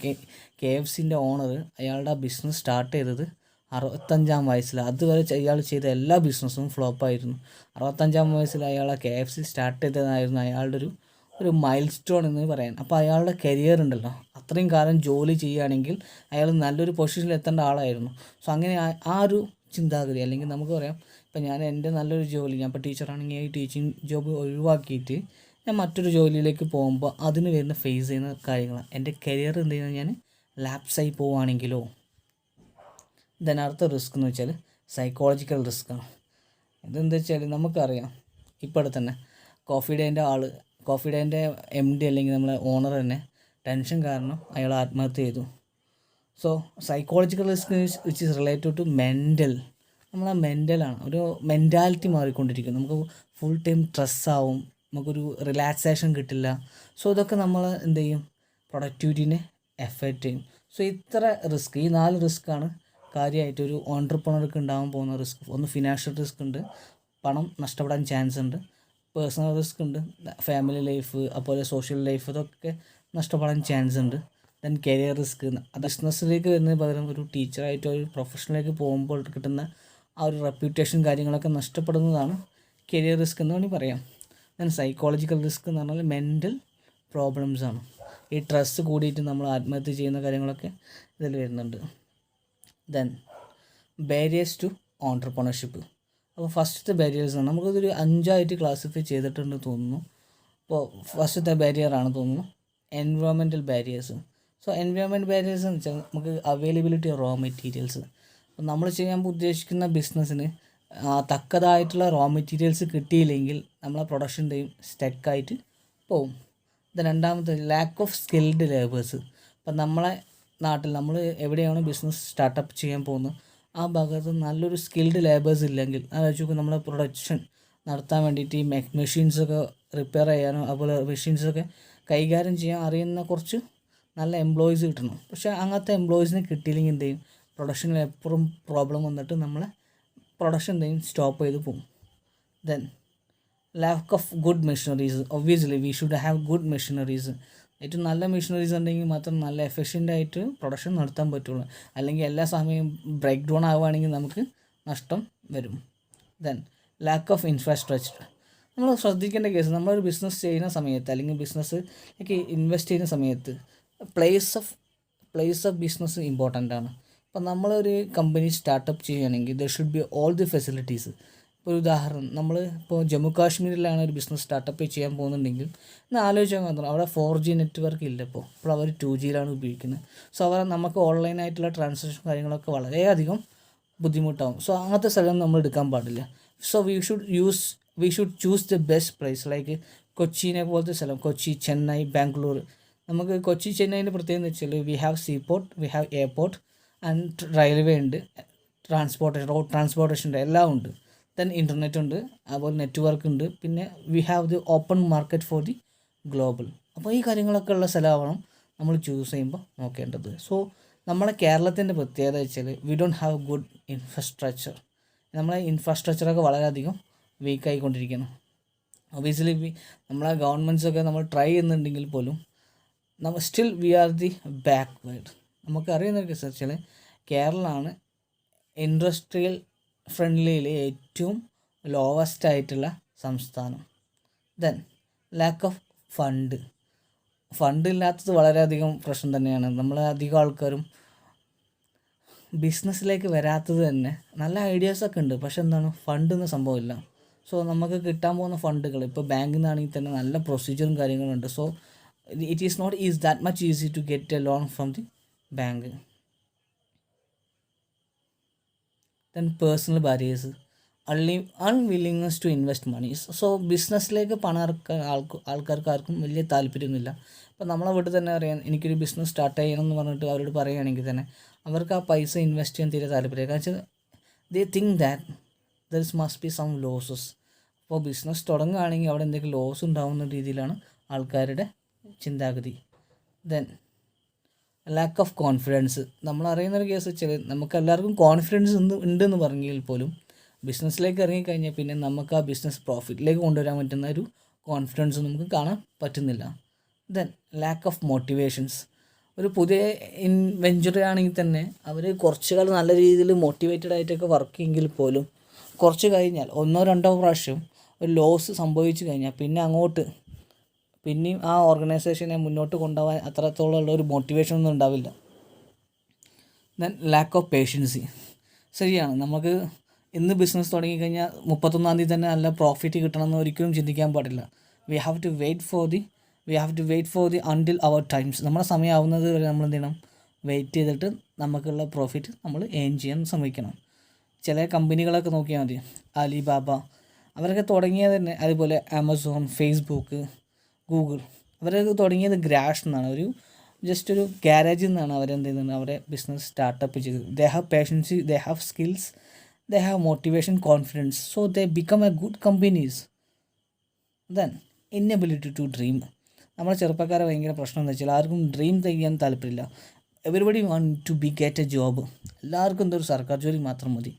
KFCൻ്റെ ഓണർ അയാളുടെ ആ ബിസിനസ് സ്റ്റാർട്ട് ചെയ്തത് 65-ാം വയസ്സിൽ. അതുവരെ അയാൾ ചെയ്ത എല്ലാ ബിസിനസ്സും ഫ്ലോപ്പായിരുന്നു. 65-ാം വയസ്സിൽ അയാൾ ആ KFC സ്റ്റാർട്ട് ചെയ്തതായിരുന്നു അയാളുടെ ഒരു മൈൽ സ്റ്റോൺ എന്ന് പറയാൻ. അപ്പോൾ അയാളുടെ കരിയർ ഉണ്ടല്ലോ, അത്രയും കാലം ജോലി ചെയ്യുകയാണെങ്കിൽ അയാൾ നല്ലൊരു പൊസിഷനിൽ എത്തേണ്ട ആളായിരുന്നു. സോ അങ്ങനെ ആ ഒരു ചിന്താഗതി, അല്ലെങ്കിൽ നമുക്ക് പറയാം ഇപ്പം ഞാൻ എൻ്റെ നല്ലൊരു ജോലി, ഞാൻ ഇപ്പോൾ ടീച്ചറാണെങ്കിൽ ഈ ടീച്ചിങ് ജോബ് ഒഴിവാക്കിയിട്ട് ഞാൻ മറ്റൊരു ജോലിയിലേക്ക് പോകുമ്പോൾ അതിന് വരുന്ന ഫേസ് ചെയ്യുന്ന കാര്യങ്ങൾ, എൻ്റെ കരിയർ എന്ത് ചെയ്യുന്നത് ഞാൻ ലാപ്സായി പോവുകയാണെങ്കിലോ. ഇതിനടുത്ത റിസ്ക് എന്ന് വെച്ചാൽ സൈക്കോളജിക്കൽ റിസ്ക്കാണ്. ഇതെന്താ വെച്ചാൽ നമുക്കറിയാം ഇപ്പോൾ തന്നെ കോഫി ഡേൻ്റെ MD അല്ലെങ്കിൽ നമ്മളെ ഓണർ തന്നെ ടെൻഷൻ കാരണം അയാൾ ആത്മഹത്യ ചെയ്തു. So psychological risk which is related to mental. നമ്മളെ മെൻ്റലാണ്, ഒരു മെൻറ്റാലിറ്റി മാറിക്കൊണ്ടിരിക്കും. നമുക്ക് ഫുൾ ടൈം സ്ട്രെസ്സാവും, നമുക്കൊരു റിലാക്സേഷൻ കിട്ടില്ല. സോ ഇതൊക്കെ നമ്മൾ എന്ത് ചെയ്യും, പ്രൊഡക്ടിവിറ്റീനെ എഫക്റ്റ് ചെയ്യും. സോ ഇത്ര റിസ്ക്, ഈ 4 റിസ്ക്കാണ് കാര്യമായിട്ട് ഒരു ഓൺട്രപ്രണർക്ക് ഉണ്ടാകാൻ പോകുന്ന റിസ്ക്. ഒന്ന് ഫിനാൻഷ്യൽ റിസ്ക് ഉണ്ട്, പണം നഷ്ടപ്പെടാൻ ചാൻസ് ഉണ്ട്. പേഴ്സണൽ റിസ്ക് ഉണ്ട്, ഫാമിലി ലൈഫ് അതുപോലെ സോഷ്യൽ ലൈഫ് ഇതൊക്കെ നഷ്ടപ്പെടാൻ ചാൻസ് ഉണ്ട്. ദെൻ കരിയർ റിസ്ക്, ബിസിനസ്സിലേക്ക് വരുന്നതിന് പകരം ഒരു ടീച്ചറായിട്ട് ഒരു പ്രൊഫഷനിലേക്ക് പോകുമ്പോൾ കിട്ടുന്ന ആ ഒരു റെപ്യൂട്ടേഷൻ കാര്യങ്ങളൊക്കെ നഷ്ടപ്പെടുന്നതാണ് കരിയർ റിസ്ക് എന്ന് വേണമെങ്കിൽ പറയാം. ദെൻ സൈക്കോളജിക്കൽ റിസ്ക് എന്ന് പറഞ്ഞാൽ മെൻ്റൽ പ്രോബ്ലംസാണ്. ഈ സ്ട്രെസ് കൂടിയിട്ട് നമ്മൾ ആത്മഹത്യ ചെയ്യുന്ന കാര്യങ്ങളൊക്കെ ഇതിൽ വരുന്നുണ്ട്. Then barriers to entrepreneurship. അപ്പോൾ ഫസ്റ്റത്തെ ബാരിയേഴ്സാണ്, നമുക്കതൊരു 5ആയിട്ട് ക്ലാസിഫൈ ചെയ്തിട്ടുണ്ട് തോന്നുന്നു. അപ്പോൾ ഫസ്റ്റത്തെ ബാരിയറാണ് തോന്നുന്നു environmental barriers. So environment barriers എന്ന് വെച്ചാൽ നമുക്ക് അവൈലബിലിറ്റി ഓഫ് റോ മെറ്റീരിയൽസ്. അപ്പോൾ നമ്മൾ ചെയ്യാൻ ഉദ്ദേശിക്കുന്ന ബിസിനസ്സിന് തക്കതായിട്ടുള്ള റോ മെറ്റീരിയൽസ് കിട്ടിയില്ലെങ്കിൽ നമ്മളെ പ്രൊഡക്ഷൻ ചെയ്യും സ്റ്റക്കായിട്ട് പോവും. ഇത് രണ്ടാമത്തെ ലാക്ക് ഓഫ് സ്കിൽഡ് ലേബേഴ്സ്. അപ്പം നമ്മളെ നാട്ടിൽ നമ്മൾ എവിടെയാണ് ബിസിനസ് സ്റ്റാർട്ടപ്പ് ചെയ്യാൻ പോകുന്നത് ആ ഭാഗത്ത് നല്ലൊരു സ്കിൽഡ് ലേബേഴ്സ് ഇല്ലെങ്കിൽ ആലോചിച്ച് നമ്മളെ പ്രൊഡക്ഷൻ നടത്താൻ വേണ്ടിയിട്ട് ഈ മെഷീൻസൊക്കെ റിപ്പയർ ചെയ്യാനോ അതുപോലെ മെഷീൻസൊക്കെ കൈകാര്യം ചെയ്യാൻ അറിയുന്ന കുറച്ച് നല്ല എംപ്ലോയീസ് കിട്ടണം. പക്ഷേ അങ്ങനത്തെ എംപ്ലോയീസിനെ കിട്ടിയില്ലെങ്കിൽ എന്ത് ചെയ്യും, പ്രൊഡക്ഷനിൽ എപ്പോഴും പ്രോബ്ലം വന്നിട്ട് നമ്മളെ പ്രൊഡക്ഷൻ എന്ത് ചെയ്യും, സ്റ്റോപ്പ് ചെയ്ത് പോകും. Then lack of good machineries. Obviously we should have good machineries. ഏറ്റവും നല്ല മെഷീനറീസ് ഉണ്ടെങ്കിൽ മാത്രം നല്ല എഫിഷ്യൻ്റായിട്ട് പ്രൊഡക്ഷൻ നടത്താൻ പറ്റുള്ളൂ. അല്ലെങ്കിൽ എല്ലാ സമയവും ബ്രേക്ക് ഡൗൺ ആവുകയാണെങ്കിൽ നമുക്ക് നഷ്ടം വരും. Then lack of infrastructure. നമ്മൾ ശ്രദ്ധിക്കേണ്ട കേസ്, നമ്മളൊരു ബിസിനസ് ചെയ്യുന്ന സമയത്ത് അല്ലെങ്കിൽ ബിസിനസ്സിലേക്ക് ഇൻവെസ്റ്റ് ചെയ്യുന്ന സമയത്ത് പ്ലേസ് ഓഫ് ബിസിനസ് ഇമ്പോർട്ടൻ്റ് ആണ്. അപ്പോൾ നമ്മളൊരു കമ്പനി സ്റ്റാർട്ടപ്പ് ചെയ്യുകയാണെങ്കിൽ there should B all the facilities. ഇപ്പോൾ ഒരു ഉദാഹരണം, നമ്മൾ ഇപ്പോൾ ജമ്മു കാശ്മീരിലാണ് ഒരു ബിസിനസ് സ്റ്റാർട്ടപ്പ് ചെയ്യാൻ പോകുന്നുണ്ടെങ്കിൽ എന്നാൽ ആലോചിക്കാൻ മാത്രം അവിടെ 4G നെറ്റ്വർക്ക് ഇല്ല. ഇപ്പോൾ അവർ 2Gയിലാണ് ഉപയോഗിക്കുന്നത്. സോ അവർ നമുക്ക് ഓൺലൈനായിട്ടുള്ള ട്രാൻസാക്ഷൻ കാര്യങ്ങളൊക്കെ വളരെയധികം ബുദ്ധിമുട്ടാവും. സോ അങ്ങനത്തെ സ്ഥലം നമ്മൾ എടുക്കാൻ പാടില്ല. So we should choose the best place. Like കൊച്ചിനെ പോലത്തെ സ്ഥലം, കൊച്ചി, ചെന്നൈ, ബാംഗ്ലൂർ. നമുക്ക് കൊച്ചി ചെന്നൈൻ്റെ പ്രത്യേകത എന്ന് വെച്ചാൽ we have seaport, we have airport and railway ഉണ്ട്, റോഡ് ട്രാൻസ്പോർട്ടേഷൻ ഉണ്ട്, എല്ലാം ഉണ്ട്. ദെൻ ഇൻ്റർനെറ്റ് ഉണ്ട്, അതുപോലെ നെറ്റ്വർക്ക് ഉണ്ട്. പിന്നെ V have the open market for the global. അപ്പോൾ ഈ കാര്യങ്ങളൊക്കെ ഉള്ള സ്ഥലമാവണം നമ്മൾ ചൂസ് ചെയ്യുമ്പോൾ നോക്കേണ്ടത്. സോ നമ്മളെ കേരളത്തിൻ്റെ പ്രത്യേകത വെച്ചാൽ we don't have good infrastructure. നമ്മളെ ഇൻഫ്രാസ്ട്രക്ചറൊക്കെ വളരെയധികം വീക്കായിക്കൊണ്ടിരിക്കുന്നു. ഒബിയസ്ലി നമ്മളെ ഗവൺമെൻറ്റ്സൊക്കെ നമ്മൾ ട്രൈ ചെയ്യുന്നുണ്ടെങ്കിൽ പോലും നമ്മൾ still we are the backward. നമുക്ക് അറിയുന്ന കേസ് വെച്ചാൽ കേരളമാണ് ഇൻഡസ്ട്രിയൽ ഫ്രണ്ട്ലിയിൽ ഏറ്റവും ലോവസ്റ്റ് ആയിട്ടുള്ള സംസ്ഥാനം. ദെൻ ലാക്ക് ഓഫ് ഫണ്ട് ഇല്ലാത്തത് വളരെയധികം പ്രശ്നം തന്നെയാണ്. നമ്മളെ അധികം ആൾക്കാരും ബിസിനസ്സിലേക്ക് വരാത്തത് തന്നെ നല്ല ഐഡിയാസൊക്കെ ഉണ്ട്, പക്ഷെ എന്താണ് ഫണ്ട് എന്ന സംഭവമില്ല. സോ നമുക്ക് കിട്ടാൻ പോകുന്ന ഫണ്ടുകൾ ഇപ്പോൾ ബാങ്കിൽ നിന്നാണെങ്കിൽ തന്നെ നല്ല പ്രൊസീജിയറും കാര്യങ്ങളുണ്ട്. So it is not that much easy to get a loan from the bank. Then personal barriers, unwillingness to invest money. So ബിസിനസ്സിലേക്ക് പണം ഇറക്കാൻ ആൾക്കാർക്ക് ആർക്കും വലിയ താല്പര്യമൊന്നുമില്ല. ഇപ്പോൾ നമ്മളെ വീട്ടിൽ തന്നെ അറിയാം, എനിക്കൊരു ബിസിനസ് സ്റ്റാർട്ട് ചെയ്യണം എന്ന് പറഞ്ഞിട്ട് അവരോട് പറയുകയാണെങ്കിൽ തന്നെ അവർക്ക് ആ പൈസ ഇൻവെസ്റ്റ് ചെയ്യാൻ തീരെ താല്പര്യമില്ല. കാരണം വെച്ചാൽ they think that there must be some losses. അപ്പോൾ ബിസിനസ് തുടങ്ങുകയാണെങ്കിൽ അവിടെ എന്തെങ്കിലും ലോസ് ഉണ്ടാകുന്ന രീതിയിലാണ് ആൾക്കാരുടെ ചിന്താഗതി. Then lack of confidence. നമ്മൾ അറിയുന്നൊരു കേസ് വെച്ചാൽ നമുക്ക് എല്ലാവർക്കും കോൺഫിഡൻസ് ഉണ്ടെന്ന് പറഞ്ഞെങ്കിൽ പോലും ബിസിനസ്സിലേക്ക് ഇറങ്ങിക്കഴിഞ്ഞാൽ പിന്നെ നമുക്ക് ആ ബിസിനസ് പ്രോഫിറ്റിലേക്ക് കൊണ്ടുവരാൻ പറ്റുന്ന ഒരു കോൺഫിഡൻസ് നമുക്ക് കാണാൻ പറ്റുന്നില്ല. Then lack of motivations. ഒരു പുതിയ വെഞ്ചർ ആണെങ്കിൽ തന്നെ അവർ കുറച്ച് കാലം നല്ല രീതിയിൽ മോട്ടിവേറ്റഡ് ആയിട്ടൊക്കെ വർക്ക് ചെയ്യുമെങ്കിൽ പോലും കുറച്ച് കഴിഞ്ഞാൽ 1-2 പ്രാവശ്യം ഒരു ലോസ് സംഭവിച്ചു കഴിഞ്ഞാൽ പിന്നെ അങ്ങോട്ട് പിന്നെയും ആ ഓർഗനൈസേഷനെ മുന്നോട്ട് കൊണ്ടുപോകാൻ അത്രത്തോളമുള്ള ഒരു മോട്ടിവേഷൻ ഒന്നും ഉണ്ടാവില്ല. Then lack of patience. ശരിയാണ്, നമുക്ക് ഇന്ന് ബിസിനസ് തുടങ്ങിക്കഴിഞ്ഞാൽ 31-ാം തീയതി തന്നെ നല്ല പ്രോഫിറ്റ് കിട്ടണമെന്ന് ഒരിക്കലും ചിന്തിക്കാൻ പാടില്ല. We have to wait for the until our times. നമ്മുടെ സമയമാവുന്നത് വരെ നമ്മൾ എന്ത് ചെയ്യണം, വെയിറ്റ് ചെയ്തിട്ട് നമുക്കുള്ള പ്രോഫിറ്റ് നമ്മൾ ഏൺ ചെയ്യാൻ ശ്രമിക്കണം. ചില കമ്പനികളൊക്കെ നോക്കിയാൽ മതി, അലിബാബ അവരൊക്കെ തുടങ്ങിയത് തന്നെ, അതുപോലെ ആമസോൺ, ഫേസ്ബുക്ക്, ഗൂഗിൾ അവരൊക്കെ തുടങ്ങിയത് ഗ്രാഷ് എന്നാണ്, ഒരു ജസ്റ്റ് ഒരു ഗാരേജിൽ നിന്നാണ് അവരെന്ത് ചെയ്യുന്നത്, അവരെ ബിസിനസ് സ്റ്റാർട്ടപ്പ് ചെയ്തത്. They have patience, they have skills, they have motivation, confidence. So they become a good companies. Then inability to dream. നമ്മുടെ ചെറുപ്പക്കാരെ ഭയങ്കര പ്രശ്നം എന്താ വെച്ചാൽ ആർക്കും ഡ്രീം ചെയ്യാൻ താല്പര്യമില്ല. Everybody want to get a job. എല്ലാവർക്കും എന്തൊരു സർക്കാർ ജോലി മാത്രം മതി.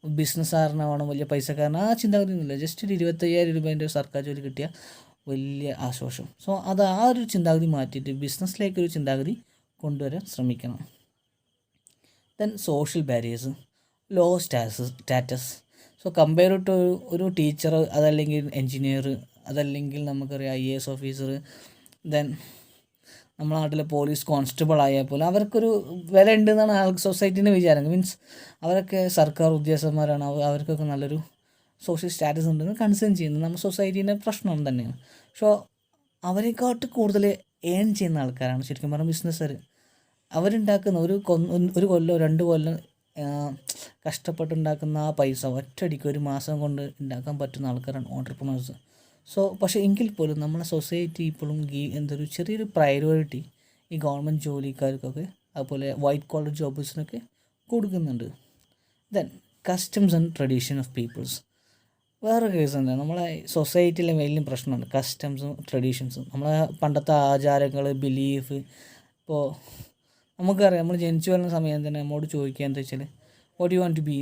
ബിസിനസ്സുകാരനാവണം, വലിയ പൈസക്കാരനാ, ആ ചിന്താഗതി ഒന്നുമില്ല. ജസ്റ്റ് ഒരു 25,000 രൂപേൻ്റെ ഒരു സർക്കാർ ജോലി കിട്ടിയാൽ വലിയ ആശ്വാസം. സോ അത് ആ ഒരു ചിന്താഗതി മാറ്റിയിട്ട് ബിസിനസ്സിലേക്കൊരു ചിന്താഗതി കൊണ്ടുവരാൻ ശ്രമിക്കണം. Then social barriers, low status. So compare to ഒരു ടീച്ചർ, അതല്ലെങ്കിൽ എൻജിനീയർ, അതല്ലെങ്കിൽ നമുക്കറിയാം IAS ഓഫീസർ, ദെൻ നമ്മുടെ നാട്ടിലെ പോലീസ് കോൺസ്റ്റബിൾ ആയാൽ പോലും അവർക്കൊരു വില ഉണ്ടെന്നാണ് സൊസൈറ്റീൻ്റെ വിചാരം. മീൻസ് അവരൊക്കെ സർക്കാർ ഉദ്യോഗസ്ഥന്മാരാണ്, അവർക്കൊക്കെ നല്ലൊരു സോഷ്യൽ സ്റ്റാറ്റസ് ഉണ്ടെന്ന് കൺസേൺ ചെയ്യുന്നത് നമ്മുടെ സൊസൈറ്റീൻ്റെ പ്രശ്നം തന്നെയാണ്. സോ അവരെക്കാട്ട് കൂടുതൽ ഏൺ ചെയ്യുന്ന ആൾക്കാരാണ് ശരിക്കും പറഞ്ഞാൽ ബിസിനസ്സുകാർ. അവരുണ്ടാക്കുന്ന ഒരു കൊല്ലം 2 കൊല്ലം കഷ്ടപ്പെട്ടുണ്ടാക്കുന്ന ആ പൈസ ഒറ്റയടിക്ക് ഒരു മാസം കൊണ്ട് ഉണ്ടാക്കാൻ പറ്റുന്ന ആൾക്കാരാണ് ഓൺട്രപ്രണേഴ്സ്. സോ പക്ഷേ എങ്കിൽ പോലും നമ്മളെ സൊസൈറ്റി ഇപ്പോഴും എന്തൊരു ചെറിയൊരു പ്രയോറിറ്റി ഈ ഗവൺമെൻറ് ജോലിക്കാർക്കൊക്കെ അതുപോലെ വൈറ്റ് കോളർ ജോബേഴ്സിനൊക്കെ കൊടുക്കുന്നുണ്ട്. Then customs and tradition of peoples. വേറെ കേസ് എന്താ, നമ്മളെ സൊസൈറ്റിയിലെ വലിയ പ്രശ്നമാണ് കസ്റ്റംസും ട്രഡീഷൻസും. നമ്മളെ പണ്ടത്തെ ആചാരങ്ങൾ, ബിലീഫ്. ഇപ്പോൾ നമുക്കറിയാം, നമ്മൾ ജനിച്ചു വരുന്ന സമയം തന്നെ നമ്മോട് ചോദിക്കുക എന്താ വെച്ചാൽ what you want to be.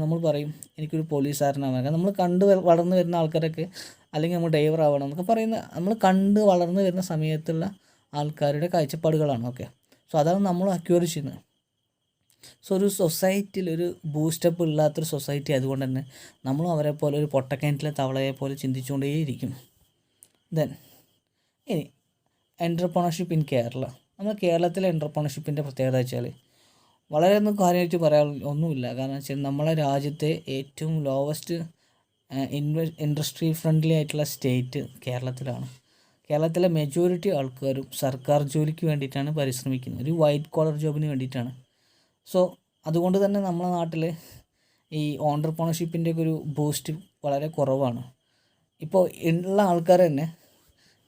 നമ്മൾ പറയും എനിക്കൊരു പോലീസുകാരനാവാൻ. കാരണം നമ്മൾ കണ്ട് വളർന്നു വരുന്ന ആൾക്കാരൊക്കെ, അല്ലെങ്കിൽ നമ്മൾ ഡ്രൈവർ ആവണം എന്നൊക്കെ പറയുന്ന, നമ്മൾ കണ്ട് വളർന്നു വരുന്ന സമയത്തുള്ള ആൾക്കാരുടെ കാഴ്ചപ്പാടുകളാണ്. ഓക്കെ, സോ അതാണ് നമ്മൾ അക്യൂർ ചെയ്യുന്നത്. സോ ഒരു സൊസൈറ്റിയിൽ ഒരു ബൂസ്റ്റപ്പ് ഇല്ലാത്തൊരു സൊസൈറ്റി ആയതുകൊണ്ട് തന്നെ നമ്മളും അവരെ പോലെ ഒരു പൊട്ടക്കിണറ്റിലെ തവളയെ പോലെ ചിന്തിച്ചുകൊണ്ടേയിരിക്കും. ദെൻ ഇനി എൻ്റർപ്രണർഷിപ്പ് ഇൻ കേരള. നമ്മൾ കേരളത്തിലെ എൻ്റർപ്രണർഷിപ്പിൻ്റെ പ്രത്യേകത വെച്ചാൽ വളരെ ഒന്നും കാര്യമായിട്ട് പറയാൻ ഒന്നുമില്ല. കാരണം വെച്ചാൽ നമ്മളെ രാജ്യത്തെ ഏറ്റവും ലോവസ്റ്റ് ഇൻഡസ്ട്രി ഫ്രണ്ട്ലി ആയിട്ടുള്ള സ്റ്റേറ്റ് കേരളത്തിലാണ്. കേരളത്തിലെ മെജോറിറ്റി ആൾക്കാരും സർക്കാർ ജോലിക്ക് വേണ്ടിയിട്ടാണ് പരിശ്രമിക്കുന്നത്, ഒരു വൈറ്റ് കോളർ ജോബിന് വേണ്ടിയിട്ടാണ്. സോ അതുകൊണ്ട് തന്നെ നമ്മളെ നാട്ടിൽ ഈ ഓൺട്രപ്രണർഷിപ്പിൻ്റെ ഒക്കെ ഒരു ബൂസ്റ്റ് വളരെ കുറവാണ്. ഇപ്പോൾ ഉള്ള ആൾക്കാർ തന്നെ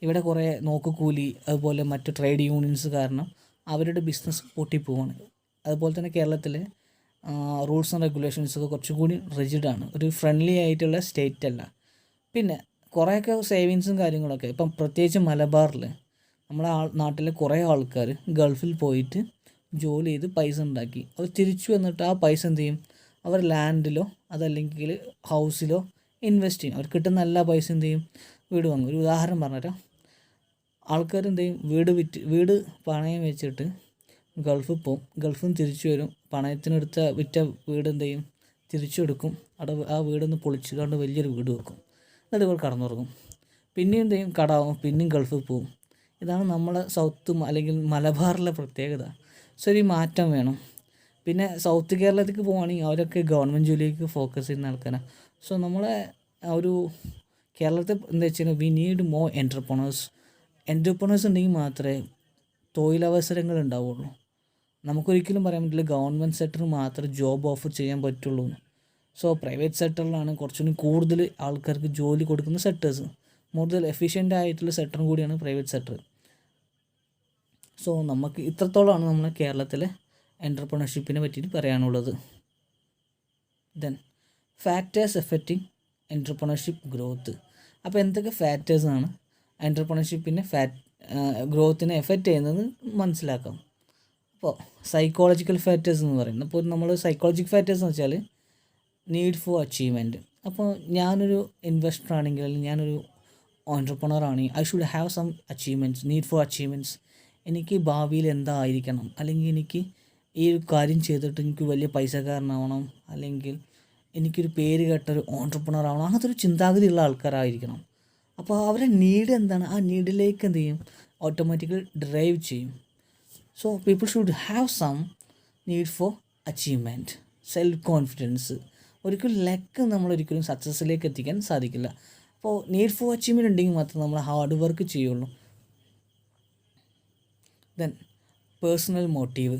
ഇവിടെ കുറേ നോക്കുകൂലി, അതുപോലെ മറ്റ് ട്രേഡ് യൂണിയൻസ് കാരണം അവരുടെ ബിസിനസ് പൊട്ടിപ്പോവാണ്. അതുപോലെ തന്നെ കേരളത്തിലെ റൂൾസ് ആൻഡ് റെഗുലേഷൻസൊക്കെ കുറച്ചുകൂടി റിജിഡാണ്, ഒരു ഫ്രണ്ട്ലി ആയിട്ടുള്ള സ്റ്റേറ്റ് അല്ല. പിന്നെ കുറേയൊക്കെ സേവിങ്സും കാര്യങ്ങളൊക്കെ, ഇപ്പം പ്രത്യേകിച്ച് മലബാറിൽ നമ്മളെ നാട്ടിലെ കുറേ ആൾക്കാർ ഗൾഫിൽ പോയിട്ട് ജോലി ചെയ്ത് പൈസ ഉണ്ടാക്കി. അവർ തിരിച്ചു വന്നിട്ട് ആ പൈസ എന്ത് ചെയ്യും, അവർ ലാൻഡിലോ അതല്ലെങ്കിൽ ഹൗസിലോ ഇൻവെസ്റ്റ് ചെയ്യും. അവർ കിട്ടുന്ന എല്ലാ പൈസ എന്ത് ചെയ്യും, വീട് വാങ്ങും. ഒരു ഉദാഹരണം പറഞ്ഞുതരാം. ആൾക്കാർ എന്ത് ചെയ്യും, വീട് പണയം വെച്ചിട്ട് ഗൾഫിൽ പോവും, ഗൾഫിൽ നിന്ന് തിരിച്ചു വരും, പണയത്തിനെടുത്ത വിറ്റ വീട് എന്ത് ചെയ്യും, തിരിച്ചു എടുക്കും. അവിടെ ആ വീടൊന്ന് പൊളിച്ച് കൊണ്ട് വലിയൊരു വീട് വെക്കും. എന്നിട്ട് ഇവർ കടന്നുറങ്ങും. പിന്നെയും എന്ത് ചെയ്യും, കടാവും, പിന്നെയും ഗൾഫിൽ പോവും. ഇതാണ് നമ്മളെ സൗത്ത് അല്ലെങ്കിൽ മലബാറിലെ പ്രത്യേകത. സോ ഒരു മാറ്റം വേണം. പിന്നെ സൗത്ത് കേരളത്തിലേക്ക് പോവുകയാണെങ്കിൽ അവരൊക്കെ ഗവൺമെൻറ് ജോലിക്ക് ഫോക്കസ് ചെയ്യുന്ന ആൾക്കാരാണ്. സോ നമ്മളെ ഒരു കേരളത്തിൽ എന്താ വെച്ച് കഴിഞ്ഞാൽ വി നീഡ് മോർ എൻ്റർപ്രണേഴ്സ് ഉണ്ടെങ്കിൽ മാത്രമേ തൊഴിലവസരങ്ങൾ ഉണ്ടാവുള്ളൂ. നമുക്കൊരിക്കലും പറയാൻ പറ്റില്ല ഗവൺമെൻറ് സെക്ടറിൽ മാത്രമേ ജോബ് ഓഫർ ചെയ്യാൻ പറ്റുള്ളൂ. സോ പ്രൈവറ്റ് സെക്ടറിലാണ് കുറച്ചുകൂടി കൂടുതൽ ആൾക്കാർക്ക് ജോലി കൊടുക്കുന്ന സെക്ടേഴ്സ്. കൂടുതൽ എഫിഷ്യൻ്റ് ആയിട്ടുള്ള സെക്ടറും കൂടിയാണ് പ്രൈവറ്റ് സെക്ടർ. സോ നമുക്ക് ഇത്രത്തോളമാണ് നമ്മളെ കേരളത്തിലെ എൻ്റർപ്രണർഷിപ്പിനെ പറ്റിയിട്ട് പറയാനുള്ളത്. Then factors affecting entrepreneurship growth. അപ്പോൾ എന്തൊക്കെ ഫാക്ടേഴ്സാണ് എൻ്റർപ്രണർഷിപ്പിനെ ഗ്രോത്തിനെ എഫക്റ്റ് ചെയ്യുന്നത് മനസ്സിലാക്കാം. അപ്പോൾ സൈക്കോളജിക്കൽ ഫാക്ടേഴ്സ് എന്ന് പറയുന്നത്, അപ്പോൾ നമ്മൾ സൈക്കോളജിക്കൽ ഫാക്ടേഴ്സ് എന്ന് വെച്ചാൽ നീഡ് ഫോർ അച്ചീവ്മെൻറ്റ്. അപ്പോൾ ഞാനൊരു ഇൻവെസ്റ്റർ ആണെങ്കിൽ അല്ലെങ്കിൽ ഞാനൊരു ഓൺട്രപ്രണർ ആണെങ്കിൽ I should have some achievements, need for achievements. എനിക്ക് ഭാവിയിൽ എന്തായിരിക്കണം, അല്ലെങ്കിൽ എനിക്ക് ഈ ഒരു കാര്യം ചെയ്തിട്ട് എനിക്ക് വലിയ പൈസക്കാരനാവണം, അല്ലെങ്കിൽ എനിക്കൊരു പേര് കേട്ടൊരു ഓൺട്രപ്രണർ ആവണം, അങ്ങനത്തെ ഒരു ചിന്താഗതിയുള്ള ആൾക്കാരായിരിക്കണം. അപ്പോൾ അവരുടെ നീഡ് എന്താണ്, ആ നീഡിലേക്ക് എന്ത് ചെയ്യും, ഓട്ടോമാറ്റിക്കലി ഡ്രൈവ് ചെയ്യും. So people should have some need for achievement, self confidence. ഒരിക്കലും ലക്ക് നമ്മളൊരിക്കലും സക്സസ്സിലേക്ക് എത്തിക്കാൻ സാധിക്കില്ല. അപ്പോൾ നീഡ് ഫോർ അച്ചീവ്മെൻറ്റ് ഉണ്ടെങ്കിൽ മാത്രമേ നമ്മൾ ഹാർഡ് വർക്ക് ചെയ്യുള്ളൂ. Then personal motive.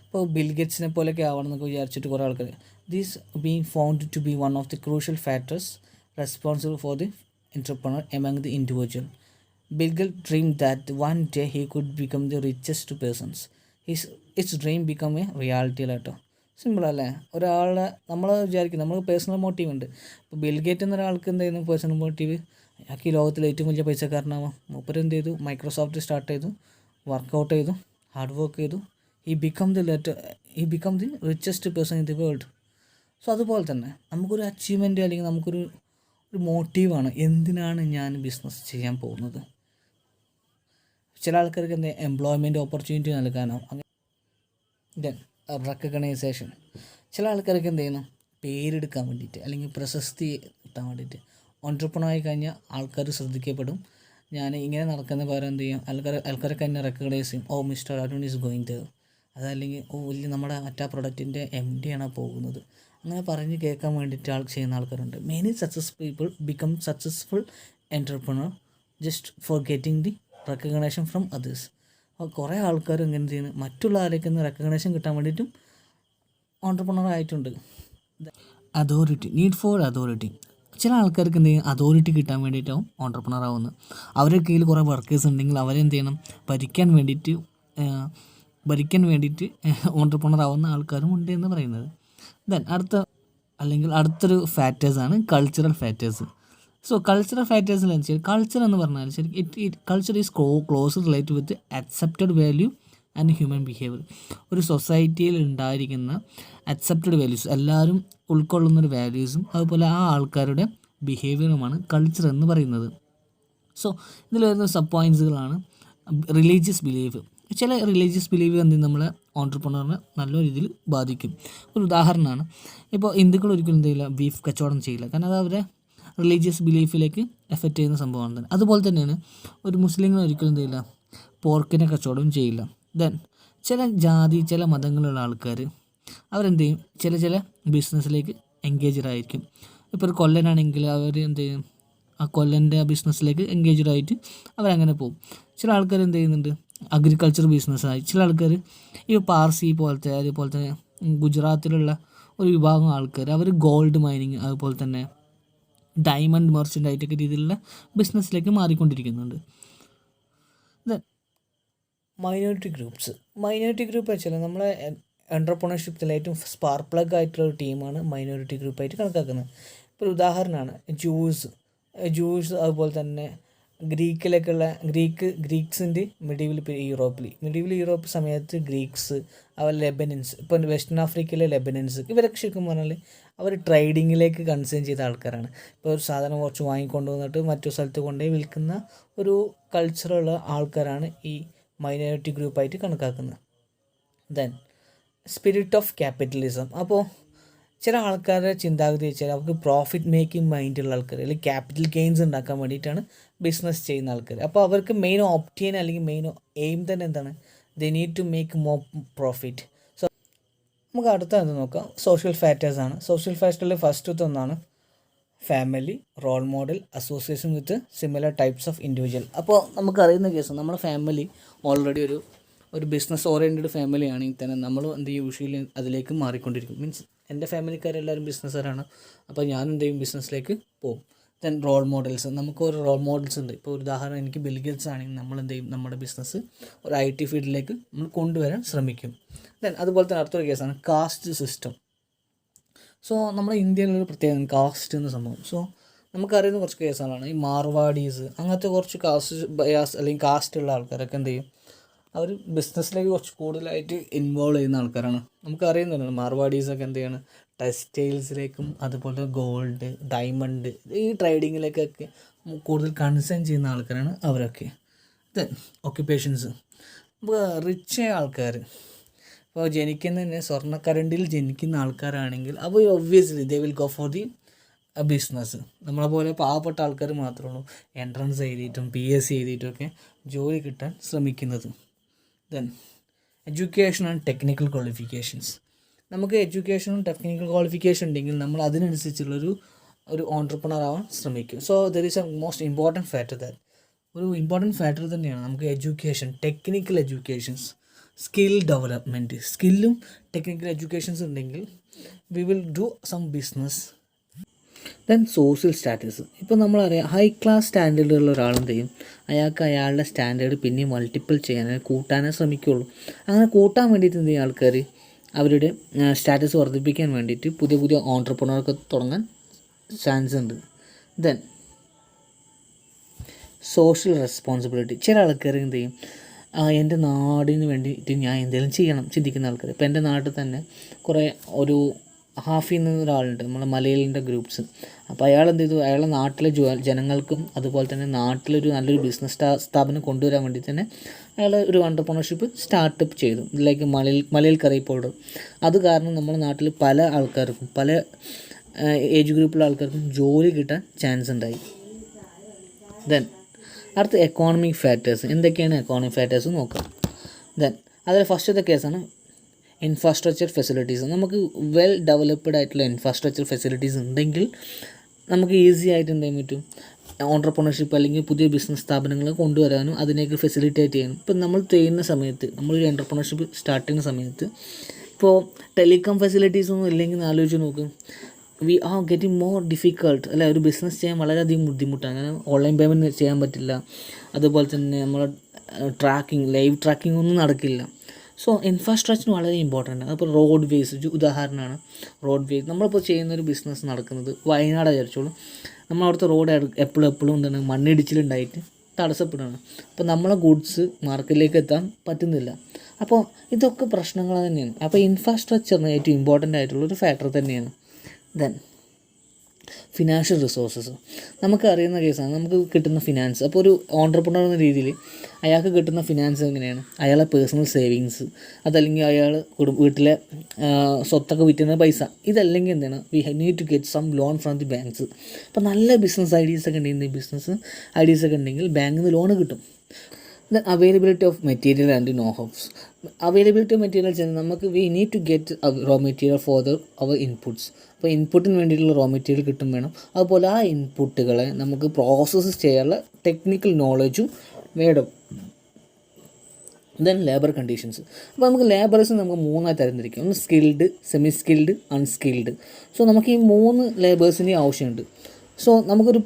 ഇപ്പോൾ ബിൽഗേറ്റ്സിനെ പോലെയൊക്കെ ആവണം എന്നൊക്കെ വിചാരിച്ചിട്ട് കുറേ ആൾക്കാർ these being found to be one of the crucial factors responsible for the entrepreneur among the individual. Bill Gates dreamed that one day he could become the richest persons. His dream become a reality later. Simple അല്ലേ? ഒരാളെ നമ്മൾ വിചാരിക്കും നമുക്ക് personal motive ഉണ്ട്. ഇപ്പോൾ bill gate എന്നൊരാൾക്ക് എന്തായിരുന്നു personal motive, അയാൾക്ക് ഈ ലോകത്തിലെ ഏറ്റവും വലിയ പൈസക്കാരനാവാം. മൂപ്പര് എന്ത് ചെയ്തു, മൈക്രോസോഫ്റ്റ് സ്റ്റാർട്ട് ചെയ്തു, വർക്കൗട്ട് ചെയ്തു, ഹാർഡ് വർക്ക് ചെയ്തു, he become the richest person in the world. So അതുപോലെ തന്നെ നമുക്കൊരു അച്ചീവ്മെൻറ്റ് അല്ലെങ്കിൽ നമുക്കൊരു മോട്ടീവാണ്, എന്തിനാണ് ഞാൻ ബിസിനസ് ചെയ്യാൻ പോകുന്നത്. ചില ആൾക്കാർക്ക് എന്താ എംപ്ലോയ്മെൻറ്റ് ഓപ്പർച്യൂണിറ്റി നൽകാനോ, ദെൻ റെക്കഗ്നൈസേഷൻ. ചില ആൾക്കാർക്ക് എന്ത് ചെയ്യുന്നു, പേരെടുക്കാൻ വേണ്ടിയിട്ട് അല്ലെങ്കിൽ പ്രശസ്തി കിട്ടാൻ വേണ്ടിയിട്ട്. ഓൺട്രപ്രണറായി കഴിഞ്ഞാൽ ആൾക്കാർ ശ്രദ്ധിക്കപ്പെടും. ഞാൻ ഇങ്ങനെ നടക്കുന്ന പകരം എന്ത് ചെയ്യും, ആൾക്കാരൊക്കെ എന്നെ റെക്കഗ്നൈസ് ചെയ്യും. Oh mister Arun is going to, അതല്ലെങ്കിൽ ഓ വലിയ നമ്മുടെ മറ്റാ പ്രൊഡക്റ്റിൻ്റെ MD ആണ് പോകുന്നത്, അങ്ങനെ പറഞ്ഞ് കേൾക്കാൻ വേണ്ടിയിട്ട് ചെയ്യുന്ന ആൾക്കാരുണ്ട്. Many success people become successful entrepreneur just for getting the recognition from others. അപ്പോൾ കുറേ ആൾക്കാർ ഇങ്ങനെ ചെയ്യുന്നു, മറ്റുള്ള ആരൊക്കെ റെക്കഗ്നേഷൻ കിട്ടാൻ വേണ്ടിയിട്ടും ഓൺട്രപ്രണർ ആയിട്ടുണ്ട്. Authority, need for authority. ചില ആൾക്കാർക്ക് എന്ത് ചെയ്യും, അതോറിറ്റി കിട്ടാൻ വേണ്ടിയിട്ടാവും ഓൺട്രപ്രണർ ആവുന്നത്. അവരുടെ കീഴിൽ കുറേ വർക്കേഴ്സ് ഉണ്ടെങ്കിൽ അവരെന്ത് ചെയ്യണം, ഭരിക്കാൻ വേണ്ടിയിട്ട് ഓൺട്രപ്രണർ ആവുന്ന ആൾക്കാരും ഉണ്ട് എന്ന് പറയുന്നത്. ദെൻ അടുത്തൊരു ഫാക്ടേഴ്സാണ് കൾച്ചറൽ ഫാക്ടേഴ്സ്. സോ കൾച്ചറൽ ഫാക്ടേഴ്സിൽ വെച്ചാൽ കൾച്ചർ എന്ന് പറഞ്ഞാൽ ശരിക്കും culture is close related with accepted value and human behaviour. ഒരു സൊസൈറ്റിയിൽ ഉണ്ടായിരിക്കുന്ന അക്സെപ്റ്റഡ് വാല്യൂസ്, എല്ലാവരും ഉൾക്കൊള്ളുന്നൊരു വാല്യൂസും അതുപോലെ ആ ആൾക്കാരുടെ ബിഹേവിയറുമാണ് കൾച്ചർ എന്ന് പറയുന്നത്. സോ ഇതിൽ വരുന്ന സബ് പോയിൻറ്റ്സുകളാണ് റിലീജിയസ് ബിലീഫ്. ചില റിലീജിയസ് ബിലീഫ് എന്തെങ്കിലും നമ്മളെ ഓൺട്രപ്രണറിനെ നല്ല രീതിയിൽ ബാധിക്കും. ഒരു ഉദാഹരണമാണ്, ഇപ്പോൾ ഹിന്ദുക്കൾ ഒരിക്കലും എന്തെയില്ല, ബീഫ് കച്ചവടം ചെയ്യില്ല, കാരണം അത് അവരുടെ റിലീജിയസ് ബിലീഫിലേക്ക് എഫക്റ്റ് ചെയ്യുന്ന സംഭവമാണ് തന്നെ. അതുപോലെ തന്നെയാണ് ഒരു മുസ്ലിങ്ങൾ ഒരിക്കലും എന്തെയില്ല, പോർക്കിനെ കച്ചവടം ചെയ്യില്ല. ദെൻ ചില മതങ്ങളുള്ള ആൾക്കാർ അവരെന്ത് ചെയ്യും, ചില ബിസിനസ്സിലേക്ക് എൻഗേജ്ഡ് ആയിരിക്കും. ഇപ്പോൾ ഒരു കൊല്ലനാണെങ്കിൽ അവർ എന്ത് ചെയ്യും, ആ കൊല്ലൻ്റെ ബിസിനസ്സിലേക്ക് എൻഗേജ്ഡ് ആയിട്ട് അവരങ്ങനെ പോകും. ചില ആൾക്കാർ എന്ത് ചെയ്യുന്നുണ്ട്, അഗ്രികൾച്ചർ ബിസിനസ്സായി. ചില ആൾക്കാർ ഈ പാർസി പോലത്തെ അതുപോലെ തന്നെ ഗുജറാത്തിലുള്ള ഒരു വിഭാഗം ആൾക്കാർ അവർ ഗോൾഡ് മൈനിങ് അതുപോലെ തന്നെ ഡയമണ്ട് മെർച്ചൻ്റായിട്ടൊക്കെ രീതിയിലുള്ള ബിസിനസ്സിലേക്ക് മാറിക്കൊണ്ടിരിക്കുന്നുണ്ട്. മൈനോറിറ്റി ഗ്രൂപ്പ് വെച്ചാൽ നമ്മളെ എൻ്റർപ്രണർഷിപ്പിൽ ഏറ്റവും സ്പാർക്ക് പ്ലഗ് ആയിട്ടുള്ള ഒരു ടീമാണ് മൈനോറിറ്റി ഗ്രൂപ്പായിട്ട് കണക്കാക്കുന്നത്. ഇപ്പോൾ ഒരു ഉദാഹരണമാണ് ജൂസ് അതുപോലെ തന്നെ ഗ്രീക്സിൻ്റെ മിഡീവൽ യൂറോപ്പ് സമയത്ത് ഗ്രീക്സ്, അവർ ലെബനൻസ്, ഇപ്പോൾ വെസ്റ്റേൺ ആഫ്രിക്കയിലെ ലെബനൻസ്, ഇവരൊക്കെ ശരിക്കും പറഞ്ഞാൽ അവർ ട്രേഡിങ്ങിലേക്ക് കൺസേൺ ചെയ്ത ആൾക്കാരാണ്. ഇപ്പോൾ ഒരു സാധനം കുറച്ച് വാങ്ങിക്കൊണ്ട് വന്നിട്ട് മറ്റു സ്ഥലത്ത് കൊണ്ടുപോയി വിൽക്കുന്ന ഒരു കൾച്ചറുള്ള ആൾക്കാരാണ് ഈ മൈനോറിറ്റി ഗ്രൂപ്പായിട്ട് കണക്കാക്കുന്നത്. Then spirit of capitalism. അപ്പോൾ ചില ആൾക്കാരുടെ ചിന്താഗതി വെച്ചാൽ അവർക്ക് പ്രോഫിറ്റ് മേക്കിംഗ് മൈൻഡുള്ള ആൾക്കാർ, അല്ലെങ്കിൽ ക്യാപിറ്റൽ ഗെയിൻസ് ഉണ്ടാക്കാൻ വേണ്ടിയിട്ടാണ് ബിസിനസ് ചെയ്യുന്ന ആൾക്കാർ. അപ്പോൾ അവർക്ക് മെയിൻ ഓപ്റ്റെയിൻ അല്ലെങ്കിൽ മെയിൻ എയിം തന്നെ എന്താണ്? They need to make more profit. So നമുക്ക് അടുത്ത എന്ത് നോക്കാം? സോഷ്യൽ ഫാക്ടേഴ്സാണ്. സോഷ്യൽ ഫാക്ടറിൽ ഫസ്റ്റത്തെ ഒന്നാണ് family, role model, association with similar types of individual. അപ്പോൾ നമുക്കറിയുന്ന കേസ് നമ്മുടെ ഫാമിലി ഓൾറെഡി ഒരു ബിസിനസ് ഓറിയൻറ്റഡ് ഫാമിലി ആണെങ്കിൽ തന്നെ നമ്മൾ എന്ത് ചെയ്യും? യൂഷ്വലി അതിലേക്ക് മാറിക്കൊണ്ടിരിക്കും. മീൻസ് എൻ്റെ ഫാമിലിക്കാരെല്ലാവരും ബിസിനസ്സുകാരാണ്, അപ്പോൾ ഞാൻ എന്ത് ചെയ്യും? ബിസിനസ്സിലേക്ക് പോകും. Then role models. നമുക്ക് ഒരു റോൾ മോഡൽസ് ഉണ്ട്. ഇപ്പോൾ ഒരു ഉദാഹരണം, എനിക്ക് ബിൽ ഗേറ്റ്സ് ആണെങ്കിൽ നമ്മൾ എന്ത് ചെയ്യും? നമ്മുടെ ബിസിനസ് ഒരു IT ഫീൽഡിലേക്ക് നമ്മൾ കൊണ്ടുവരാൻ ശ്രമിക്കും. ദെൻ അതുപോലെ തന്നെ അടുത്തൊരു കേസാണ് കാസ്റ്റ് സിസ്റ്റം. സോ നമ്മുടെ ഇന്ത്യയിലൊരു പ്രത്യേകം കാസ്റ്റ് എന്ന സംഭവം. സോ നമുക്കറിയുന്ന കുറച്ച് കേസുകളാണ് ഈ മാർവാഡീസ്, അങ്ങനത്തെ കുറച്ച് കാസ്റ്റ് ബയാസ് അല്ലെങ്കിൽ കാസ്റ്റ് ഉള്ള ആൾക്കാരൊക്കെ എന്ത് ചെയ്യും? അവർ ബിസിനസ്സിലേക്ക് കുറച്ച് കൂടുതലായിട്ട് ഇൻവോൾവ് ചെയ്യുന്ന ആൾക്കാരാണ്. നമുക്കറിയുന്നതാണ് മാർവാഡീസൊക്കെ എന്ത് ചെയ്യാണ്? ടെക്സ്റ്റൈൽസിലേക്കും അതുപോലെ ഗോൾഡ്, ഡയമണ്ട്, ഈ ട്രേഡിങ്ങിലേക്കൊക്കെ കൂടുതൽ കൺസേൺ ചെയ്യുന്ന ആൾക്കാരാണ് അവരൊക്കെ. Then occupations. ഇപ്പോൾ റിച്ച് ആൾക്കാർ, ഇപ്പോൾ ജനിക്കുന്ന തന്നെ സ്വർണ്ണക്കരണ്ടിൽ ജനിക്കുന്ന ആൾക്കാരാണെങ്കിൽ അപ്പോൾ obviously they will go for the business. നമ്മളെ പോലെ പാവപ്പെട്ട ആൾക്കാർ മാത്രമേ ഉള്ളൂ എൻട്രൻസ് എഴുതിയിട്ടും PSC എഴുതിയിട്ടുമൊക്കെ ജോലി കിട്ടാൻ ശ്രമിക്കുന്നത്. Then education and technical qualifications. നമുക്ക് എഡ്യൂക്കേഷനും ടെക്നിക്കൽ ക്വാളിഫിക്കേഷൻ ഉണ്ടെങ്കിൽ നമ്മൾ അതിനനുസരിച്ചുള്ളൊരു ഓൺട്രപ്രണർ ആവാൻ ശ്രമിക്കും. So there is a most important factor that. ഒരു ഇമ്പോർട്ടൻറ്റ് ഫാക്ടർ തന്നെയാണ് നമുക്ക് education, technical educations, skill development. സ്കില്ലും ടെക്നിക്കൽ എഡ്യൂക്കേഷൻസ് ഉണ്ടെങ്കിൽ we will do some business. Then social status. ഇപ്പോൾ നമ്മളറിയാം ഹൈ ക്ലാസ് സ്റ്റാൻഡേർഡുള്ള ഒരാളെന്ത് ചെയ്യും? അയാൾക്ക് അയാളുടെ സ്റ്റാൻഡേർഡ് പിന്നെയും മൾട്ടിപ്പിൾ ചെയ്യാനേ കൂട്ടാനേ ശ്രമിക്കുകയുള്ളൂ. അങ്ങനെ കൂട്ടാൻ വേണ്ടിയിട്ട് എന്ത് ചെയ്യും ആൾക്കാർ? അവരുടെ സ്റ്റാറ്റസ് വർദ്ധിപ്പിക്കാൻ വേണ്ടിയിട്ട് പുതിയ പുതിയ ഓൺട്രപ്രണറൊക്കെ തുടങ്ങാൻ ചാൻസ് ഉണ്ട്. Then social responsibility. ചില ആൾക്കാർ എന്ത് ചെയ്യും? എൻ്റെ നാടിന് വേണ്ടിയിട്ട് ഞാൻ എന്തെങ്കിലും ചെയ്യണം ചിന്തിക്കുന്ന ആൾക്കാർ. ഇപ്പോൾ എൻ്റെ നാട്ടിൽ തന്നെ കുറേ ഒരു ഹാഫിൽ നിന്ന് ഒരാളുണ്ട്, നമ്മളെ മലയാളിൻ്റെ ഗ്രൂപ്പ്സ്. അപ്പോൾ അയാൾ എന്ത് ചെയ്തു? അയാളുടെ നാട്ടിലെ ജനങ്ങൾക്കും അതുപോലെ തന്നെ നാട്ടിലൊരു നല്ലൊരു ബിസിനസ് സ്ഥാപനം കൊണ്ടുവരാൻ വേണ്ടി തന്നെ അയാൾ ഒരു ഓൺട്രപ്രണർഷിപ്പ് സ്റ്റാർട്ടപ്പ് ചെയ്തു. ഇതിലേക്ക് മലയിൽ കറി പൗഡർ. അത് കാരണം നമ്മുടെ നാട്ടിൽ പല ആൾക്കാർക്കും, പല ഏജ് ഗ്രൂപ്പിലുള്ള ആൾക്കാർക്കും ജോലി കിട്ടാൻ ചാൻസ് ഉണ്ടായി. ദെൻ അടുത്ത എക്കോണമിക് ഫാക്ടേഴ്സ്. എന്തൊക്കെയാണ് എക്കോണമിക് ഫാക്ടേഴ്സ് നോക്കാം. ദെൻ അതിൽ ഫസ്റ്റത്തെ കേസാണ് ഇൻഫ്രാസ്ട്രക്ചർ ഫെസിലിറ്റീസ്. നമുക്ക് വെൽ ഡെവലപ്ഡ് ആയിട്ടുള്ള ഇൻഫ്രാസ്ട്രക്ചർ ഫെസിലിറ്റീസ് ഉണ്ടെങ്കിൽ നമുക്ക് ഈസി ആയിട്ട് എന്ത് ചെയ്യാൻ പറ്റും? ഓൺട്രപ്രണർഷിപ്പ് അല്ലെങ്കിൽ പുതിയ ബിസിനസ് സ്ഥാപനങ്ങൾ കൊണ്ടുവരാനും അതിനേക്ക് ഫെസിലിറ്റേറ്റ് ചെയ്യാനും. ഇപ്പം നമ്മൾ ചെയ്യുന്ന സമയത്ത്, നമ്മളൊരു എൻ്റർപ്രണർഷിപ്പ് സ്റ്റാർട്ട് ചെയ്യുന്ന സമയത്ത് ഇപ്പോൾ ടെലികോം ഫെസിലിറ്റീസ് ഒന്നും ഇല്ലെങ്കിൽ ആലോചിച്ച് നോക്കും, we are getting more difficult അല്ലെ? ഒരു ബിസിനസ് ചെയ്യാൻ വളരെയധികം ബുദ്ധിമുട്ടാണ്. അങ്ങനെ ഓൺലൈൻ പേയ്മെൻറ്റ് ചെയ്യാൻ പറ്റില്ല, അതുപോലെ തന്നെ നമ്മൾ ലൈവ് ട്രാക്കിംഗ് ഒന്നും നടക്കില്ല. സോ ഇൻഫ്രാസ്ട്രക്ചർ വളരെ ഇമ്പോർട്ടൻ്റ് ആണ്. അപ്പോൾ റോഡ് വേസ് ഉദാഹരണമാണ്. റോഡ് വേസ് നമ്മളിപ്പോൾ ചെയ്യുന്നൊരു ബിസിനസ് നടക്കുന്നത് വയനാട് വിചാരിച്ചോളൂ. നമ്മളവിടുത്തെ റോഡ് എപ്പോഴും എന്താണ് മണ്ണിടിച്ചിലുണ്ടായിട്ട് തടസ്സപ്പെടുകയാണ്. അപ്പോൾ നമ്മളെ ഗുഡ്സ് മാർക്കറ്റിലേക്ക് എത്താൻ പറ്റുന്നില്ല. അപ്പോൾ ഇതൊക്കെ പ്രശ്നങ്ങൾ തന്നെയാണ്. അപ്പോൾ ഇൻഫ്രാസ്ട്രക്ചറിന് ഏറ്റവും ഇമ്പോർട്ടൻ്റ് ആയിട്ടുള്ളൊരു ഫാക്ടർ തന്നെയാണ്. Then financial resources. നമുക്ക് അറിയുന്ന കേസാണ് നമുക്ക് കിട്ടുന്ന ഫിനാൻസ്. അപ്പോൾ ഒരു ഓൺട്രപ്രണർ എന്ന രീതിയിൽ അയാൾക്ക് കിട്ടുന്ന ഫിനാൻസ് എങ്ങനെയാണ്? അയാളെ പേഴ്സണൽ സേവിങ്സ്, അതല്ലെങ്കിൽ അയാൾ വീട്ടിലെ സ്വത്തൊക്കെ വിറ്റുന്ന പൈസ, ഇതല്ലെങ്കിൽ എന്താണ്? We need to get some loan from the banks. അപ്പോൾ നല്ല ബിസിനസ് ഐഡിയസൊക്കെ ഉണ്ടെങ്കിൽ ബാങ്കിൽ നിന്ന് ലോൺ കിട്ടും. Then availability of material and know how. Availability of materials നമുക്ക് we need to get raw material for our inputs. അപ്പോൾ ഇൻപുട്ടിന് വേണ്ടിയിട്ടുള്ള റോ മെറ്റീരിയൽ കിട്ടും വേണം. അതുപോലെ ആ ഇൻപുട്ടുകളെ നമുക്ക് പ്രോസസ്സ് ചെയ്യാനുള്ള ടെക്നിക്കൽ നോളജും വേണം. Then labour conditions. അപ്പോൾ നമുക്ക് ലേബേഴ്സ് നമുക്ക് മൂന്നായി തരംതിരിക്കും. ഒന്ന് skilled, semi skilled, unskilled. So നമുക്ക് ഈ 3 ലേബേഴ്സിൻ്റെ ആവശ്യമുണ്ട്. സോ നമുക്കൊരു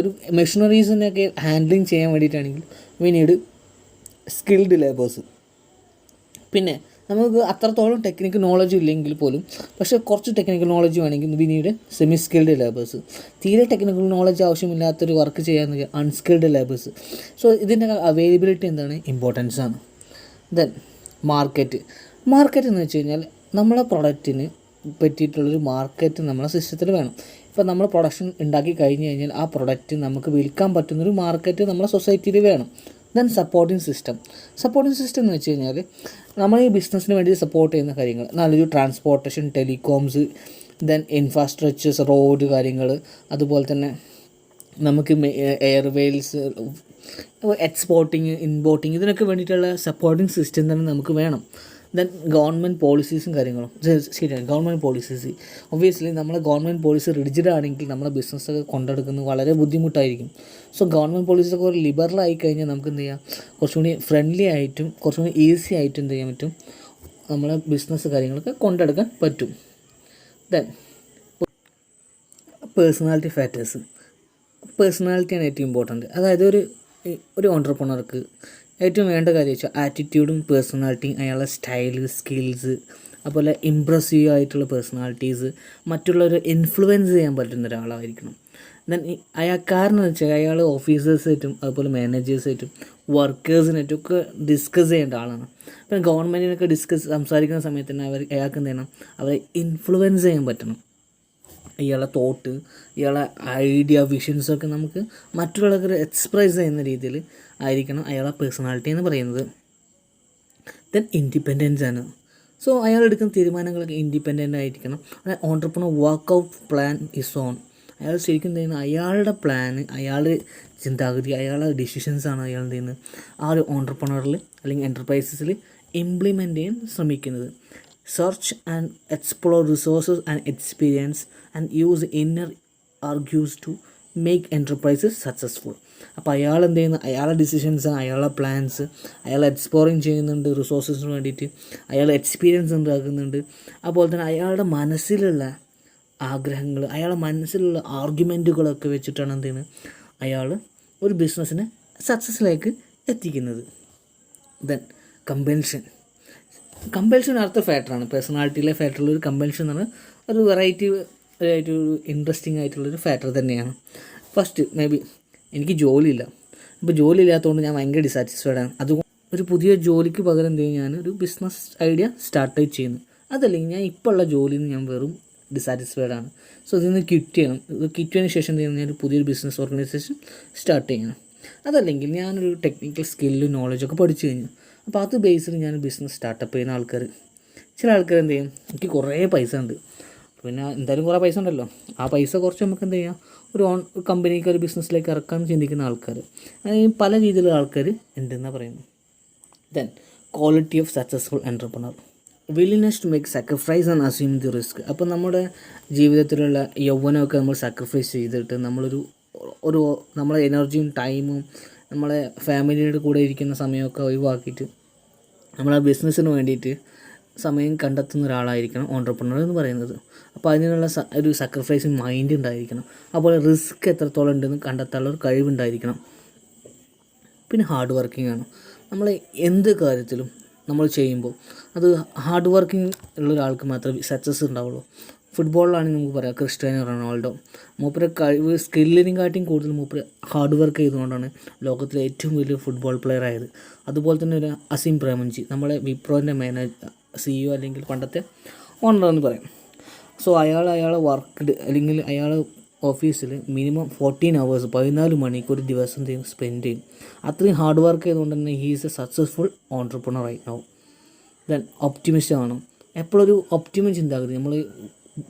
ഒരു മെഷീനറീസിനെയൊക്കെ ഹാൻഡ്ലിങ് ചെയ്യാൻ വേണ്ടിയിട്ടാണെങ്കിൽ വി നീഡ് സ്കിൽഡ് ലേബേഴ്സ്. പിന്നെ നമുക്ക് അത്രത്തോളം ടെക്നിക്കൽ നോളജ് ഇല്ലെങ്കിൽ പോലും, പക്ഷേ കുറച്ച് ടെക്നിക്കൽ നോളജ് വേണമെങ്കിൽ പിന്നീട് സെമി സ്കിൽഡ് ലേബേഴ്സ്, തീരെ ടെക്നിക്കൽ നോളജ് ആവശ്യമില്ലാത്തൊരു വർക്ക് ചെയ്യാൻ അൺസ്കിൽഡ് ലേബേഴ്സ്. സോ ഇതിൻ്റെ അവൈലബിലിറ്റി എന്താണ്, ഇമ്പോർട്ടൻസ് ആണ്. ദെൻ മാർക്കറ്റ് എന്ന് വെച്ച് കഴിഞ്ഞാൽ നമ്മളെ പ്രൊഡക്റ്റിന് പറ്റിയിട്ടുള്ളൊരു മാർക്കറ്റ് നമ്മളെ സിസ്റ്റത്തിൽ വേണം. ഇപ്പോൾ നമ്മൾ പ്രൊഡക്ഷൻ ഉണ്ടാക്കി കഴിഞ്ഞ് കഴിഞ്ഞാൽ ആ പ്രൊഡക്റ്റ് നമുക്ക് വിൽക്കാൻ പറ്റുന്നൊരു മാർക്കറ്റ് നമ്മളെ സൊസൈറ്റിയിൽ വേണം. ദെൻ സപ്പോർട്ടിങ് സിസ്റ്റം എന്ന് വെച്ച് കഴിഞ്ഞാൽ നമ്മൾ ഈ ബിസിനസ്സിന് വേണ്ടി സപ്പോർട്ട് ചെയ്യുന്ന കാര്യങ്ങൾ, നല്ലൊരു ട്രാൻസ്പോർട്ടേഷൻ, ടെലികോംസ്, ദെൻ ഇൻഫ്രാസ്ട്രക്ചേഴ്സ്, റോഡ് കാര്യങ്ങൾ, അതുപോലെ തന്നെ നമുക്ക് എയർവേൽസ്, എക്സ്പോർട്ടിങ്, ഇമ്പോർട്ടിങ്, ഇതിനൊക്കെ വേണ്ടിയിട്ടുള്ള സപ്പോർട്ടിങ് സിസ്റ്റം തന്നെ നമുക്ക് വേണം. ദെൻ ഗവൺമെൻറ് പോളിസീസും കാര്യങ്ങളും. ശരിയാണ്, ഗവൺമെൻറ് പോളിസീസ്. ഒബ്വിയസ്ലി നമ്മളെ ഗവൺമെൻറ് പോളിസി റിജിഡ് ആണെങ്കിൽ നമ്മളെ ബിസിനസ്സൊക്കെ കൊണ്ടെടുക്കുന്നത് വളരെ ബുദ്ധിമുട്ടായിരിക്കും. സോ ഗവൺമെൻറ് പോളിസൊക്കെ ഒരു ലിബറൽ ആയി കഴിഞ്ഞാൽ നമുക്ക് എന്ത് ചെയ്യാം, കുറച്ചുകൂടി ഫ്രണ്ട്ലി ആയിട്ടും കുറച്ചുകൂടി ഈസി ആയിട്ടും എന്ത് ചെയ്യാൻ പറ്റും, നമ്മളെ ബിസിനസ് കാര്യങ്ങളൊക്കെ കൊണ്ടെടുക്കാൻ പറ്റും. Then personality factors. പേഴ്സണാലിറ്റിയാണ് ഏറ്റവും ഇമ്പോർട്ടൻറ്റ്. അതായത് ഒരു ഓൺട്രപ്രണർക്ക് ഏറ്റവും വേണ്ട കാര്യം വെച്ചാൽ ആറ്റിറ്റ്യൂഡും പേഴ്സണാലിറ്റിയും, അയാളുടെ സ്റ്റൈല്, സ്കിൽസ്, അതുപോലെ ഇമ്പ്രസീവ് ആയിട്ടുള്ള പേഴ്സണാലിറ്റീസ്, മറ്റുള്ളവരെ ഇൻഫ്ലുവൻസ് ചെയ്യാൻ പറ്റുന്ന ഒരാളായിരിക്കണം. ദെൻ കാരണം എന്ന് വെച്ചാൽ അയാൾ ഓഫീസേഴ്സായിട്ടും അതുപോലെ മാനേജേഴ്സായിട്ടും വർക്കേഴ്സിനായിട്ടും ഒക്കെ ഡിസ്കസ് ചെയ്യേണ്ട ആളാണ്. പിന്നെ ഗവൺമെൻറ്റിനൊക്കെ സംസാരിക്കുന്ന സമയത്ത് തന്നെ അയാൾക്ക് എന്ത് ചെയ്യണം, അവരെ ഇൻഫ്ലുവൻസ് ചെയ്യാൻ പറ്റണം. ഇയാളെ തോട്ട്, ഇയാളെ ഐഡിയ, വിഷൻസൊക്കെ നമുക്ക് മറ്റുള്ളവർക്ക് എക്സ്പ്രസ് ചെയ്യുന്ന രീതിയിൽ ആയിരിക്കണം അയാളെ പേഴ്സണാലിറ്റി എന്ന് പറയുന്നത്. ദെൻ ഇൻഡിപെൻഡൻസ് ആണ്. സോ അയാൾ എടുക്കുന്ന തീരുമാനങ്ങളൊക്കെ ഇൻഡിപെൻഡൻ്റ് ആയിരിക്കണം. അതായത് entrepreneur work out plan is on. അയാൾ ശരിക്കും എന്ത് ചെയ്യുന്നത്, അയാളുടെ പ്ലാന്, അയാളുടെ ചിന്താഗതി, അയാളുടെ ഡിസിഷൻസാണ് അയാൾ എന്ത് ചെയ്യുന്നത് ആ ഒരു ഓൺട്രപ്രണറിൽ അല്ലെങ്കിൽ എൻ്റർപ്രൈസസിൽ ഇംപ്ലിമെൻ്റ് ചെയ്യാൻ ശ്രമിക്കുന്നത്. Search and explore resources and experience and use inner argues to make enterprises successful. അപ്പോൾ അയാൾ എന്ത് ചെയ്യുന്നത്, അയാളുടെ ഡിസിഷൻസ്, അയാളുടെ പ്ലാൻസ്, അയാൾ എക്സ്പ്ലോറിങ് ചെയ്യുന്നുണ്ട് റിസോഴ്സസിന് വേണ്ടിയിട്ട്, അയാൾ എക്സ്പീരിയൻസ് ഉണ്ടാക്കുന്നുണ്ട്. അതുപോലെ തന്നെ അയാളുടെ മനസ്സിലുള്ള ആഗ്രഹങ്ങൾ, അയാളുടെ മനസ്സിലുള്ള ആർഗ്യുമെൻറ്റുകളൊക്കെ വെച്ചിട്ടാണ് എന്ത് ചെയ്യുന്നത് അയാൾ ഒരു ബിസിനസ്സിനെ സക്സസ്സിലേക്ക് എത്തിക്കുന്നത്. ദെൻ കമ്പൽഷൻ അടുത്ത ഫാക്ടറാണ്. പേഴ്സണാലിറ്റിയിലെ ഫാക്ടറിൽ ഒരു കമ്പൽഷൻ എന്ന് പറഞ്ഞാൽ ഒരു വെറൈറ്റി ആയിട്ട് ഒരു ഇൻട്രസ്റ്റിംഗ് ആയിട്ടുള്ളൊരു ഫാക്ടർ തന്നെയാണ്. ഫസ്റ്റ് മേ ബി എനിക്ക് ജോലിയില്ല, അപ്പോൾ ജോലി ഇല്ലാത്തതുകൊണ്ട് ഞാൻ ഭയങ്കര ഡിസാറ്റിസ്ഫൈഡ് ആണ്. അതുകൊണ്ട് ഒരു പുതിയ ജോലിക്ക് പകരം എന്ത് ചെയ്യും, ഞാനൊരു ബിസിനസ് ഐഡിയ സ്റ്റാർട്ട് ചെയ്യുന്നു. അതല്ലെങ്കിൽ ഞാൻ ഇപ്പോൾ ഉള്ള ജോലിയിൽ നിന്ന് ഞാൻ വെറും ഡിസാറ്റിസ്ഫൈഡ് ആണ്. സോ ഇതിൽ നിന്ന് ക്വിറ്റ് ചെയ്യണം. ഇത് ക്വിറ്റ് ചെയ്തതിന് ശേഷം എന്ത് ചെയ്യണം, ഞാനൊരു പുതിയൊരു ബിസിനസ് ഓർഗനൈസേഷൻ സ്റ്റാർട്ട് ചെയ്യണം. അതല്ലെങ്കിൽ ഞാനൊരു ടെക്നിക്കൽ സ്കില്ലും നോളജൊക്കെ പഠിച്ചു കഴിഞ്ഞു, അപ്പോൾ അത് ബേസിൽ ഞാൻ ബിസിനസ് സ്റ്റാർട്ടപ്പ് ചെയ്യുന്ന ആൾക്കാർ. ചില ആൾക്കാർ എന്ത് ചെയ്യും, എനിക്ക് കുറേ പൈസ ഉണ്ട്, പിന്നെ എന്തായാലും കുറേ പൈസ ഉണ്ടല്ലോ, ആ പൈസ കുറച്ച് നമുക്ക് എന്ത് ചെയ്യാം, ഒരു കമ്പനിക്ക് ഒരു ബിസിനസ്സിലേക്ക് ഇറക്കാമെന്ന് ചിന്തിക്കുന്ന ആൾക്കാർ, അങ്ങനെ പല രീതിയിലുള്ള ആൾക്കാർ ഉണ്ടെന്നാണ് പറയുന്നത്. Then quality of successful entrepreneur, willingness to make sacrifice and assume the risk. അപ്പോൾ നമ്മുടെ ജീവിതത്തിലുള്ള യൗവനമൊക്കെ നമ്മൾ സാക്രിഫൈസ് ചെയ്തിട്ട് നമ്മളെ എനർജിയും ടൈമും നമ്മളെ ഫാമിലിയുടെ കൂടെ ഇരിക്കുന്ന സമയമൊക്കെ ഒഴിവാക്കിയിട്ട് നമ്മളെ ബിസിനസ്സിന് വേണ്ടിയിട്ട് സമയം കണ്ടെത്തുന്ന ഒരാളായിരിക്കണം ഓൺട്രപ്രണർ എന്ന് പറയുന്നത്. അപ്പോൾ അതിനുള്ള ഒരു സാക്രിഫൈസിങ് മൈൻഡ് ഉണ്ടായിരിക്കണം. അതുപോലെ റിസ്ക് എത്രത്തോളം ഉണ്ടെന്ന് കണ്ടെത്താനുള്ള ഒരു കഴിവുണ്ടായിരിക്കണം. പിന്നെ ഹാർഡ് വർക്കിംഗ് ആണ്. നമ്മൾ എന്ത് കാര്യത്തിലും നമ്മൾ ചെയ്യുമ്പോൾ അത് ഹാർഡ് വർക്കിംഗ് ഉള്ള ഒരാൾക്ക് മാത്രമേ സക്സസ് ഉണ്ടാവുള്ളൂ. ഫുട്ബോളിലാണെങ്കിൽ നമുക്ക് പറയാം ക്രിസ്ത്യാനോ റൊണാൾഡോ, മൂപ്പരെ കഴിവ് സ്കില്ലിനെക്കാട്ടിയും കൂടുതൽ മൂപ്പര് ഹാർഡ് വർക്ക് ചെയ്തുകൊണ്ടാണ് ലോകത്തിലെ ഏറ്റവും വലിയ ഫുട്ബോൾ പ്ലെയർ ആയത്. അതുപോലെ തന്നെ ഒരു അസീം പ്രേമൻജി, നമ്മളെ വിപ്രോൻ്റെ CEO അല്ലെങ്കിൽ പണ്ടത്തെ ഓണർ എന്ന് പറയും. സോ അയാളെ വർക്ക് അല്ലെങ്കിൽ അയാൾ ഓഫീസിൽ മിനിമം 14 hours 14 മണിക്കൂർ ഒരു ദിവസം സ്പെൻഡ് ചെയ്യും. അത്രയും ഹാർഡ് വർക്ക് ചെയ്തുകൊണ്ട് തന്നെ he is a successful entrepreneur right now. Then optimist ആണ്. എപ്പോഴൊരു ഒപ്റ്റിമം ചിന്താഗതി, നമ്മൾ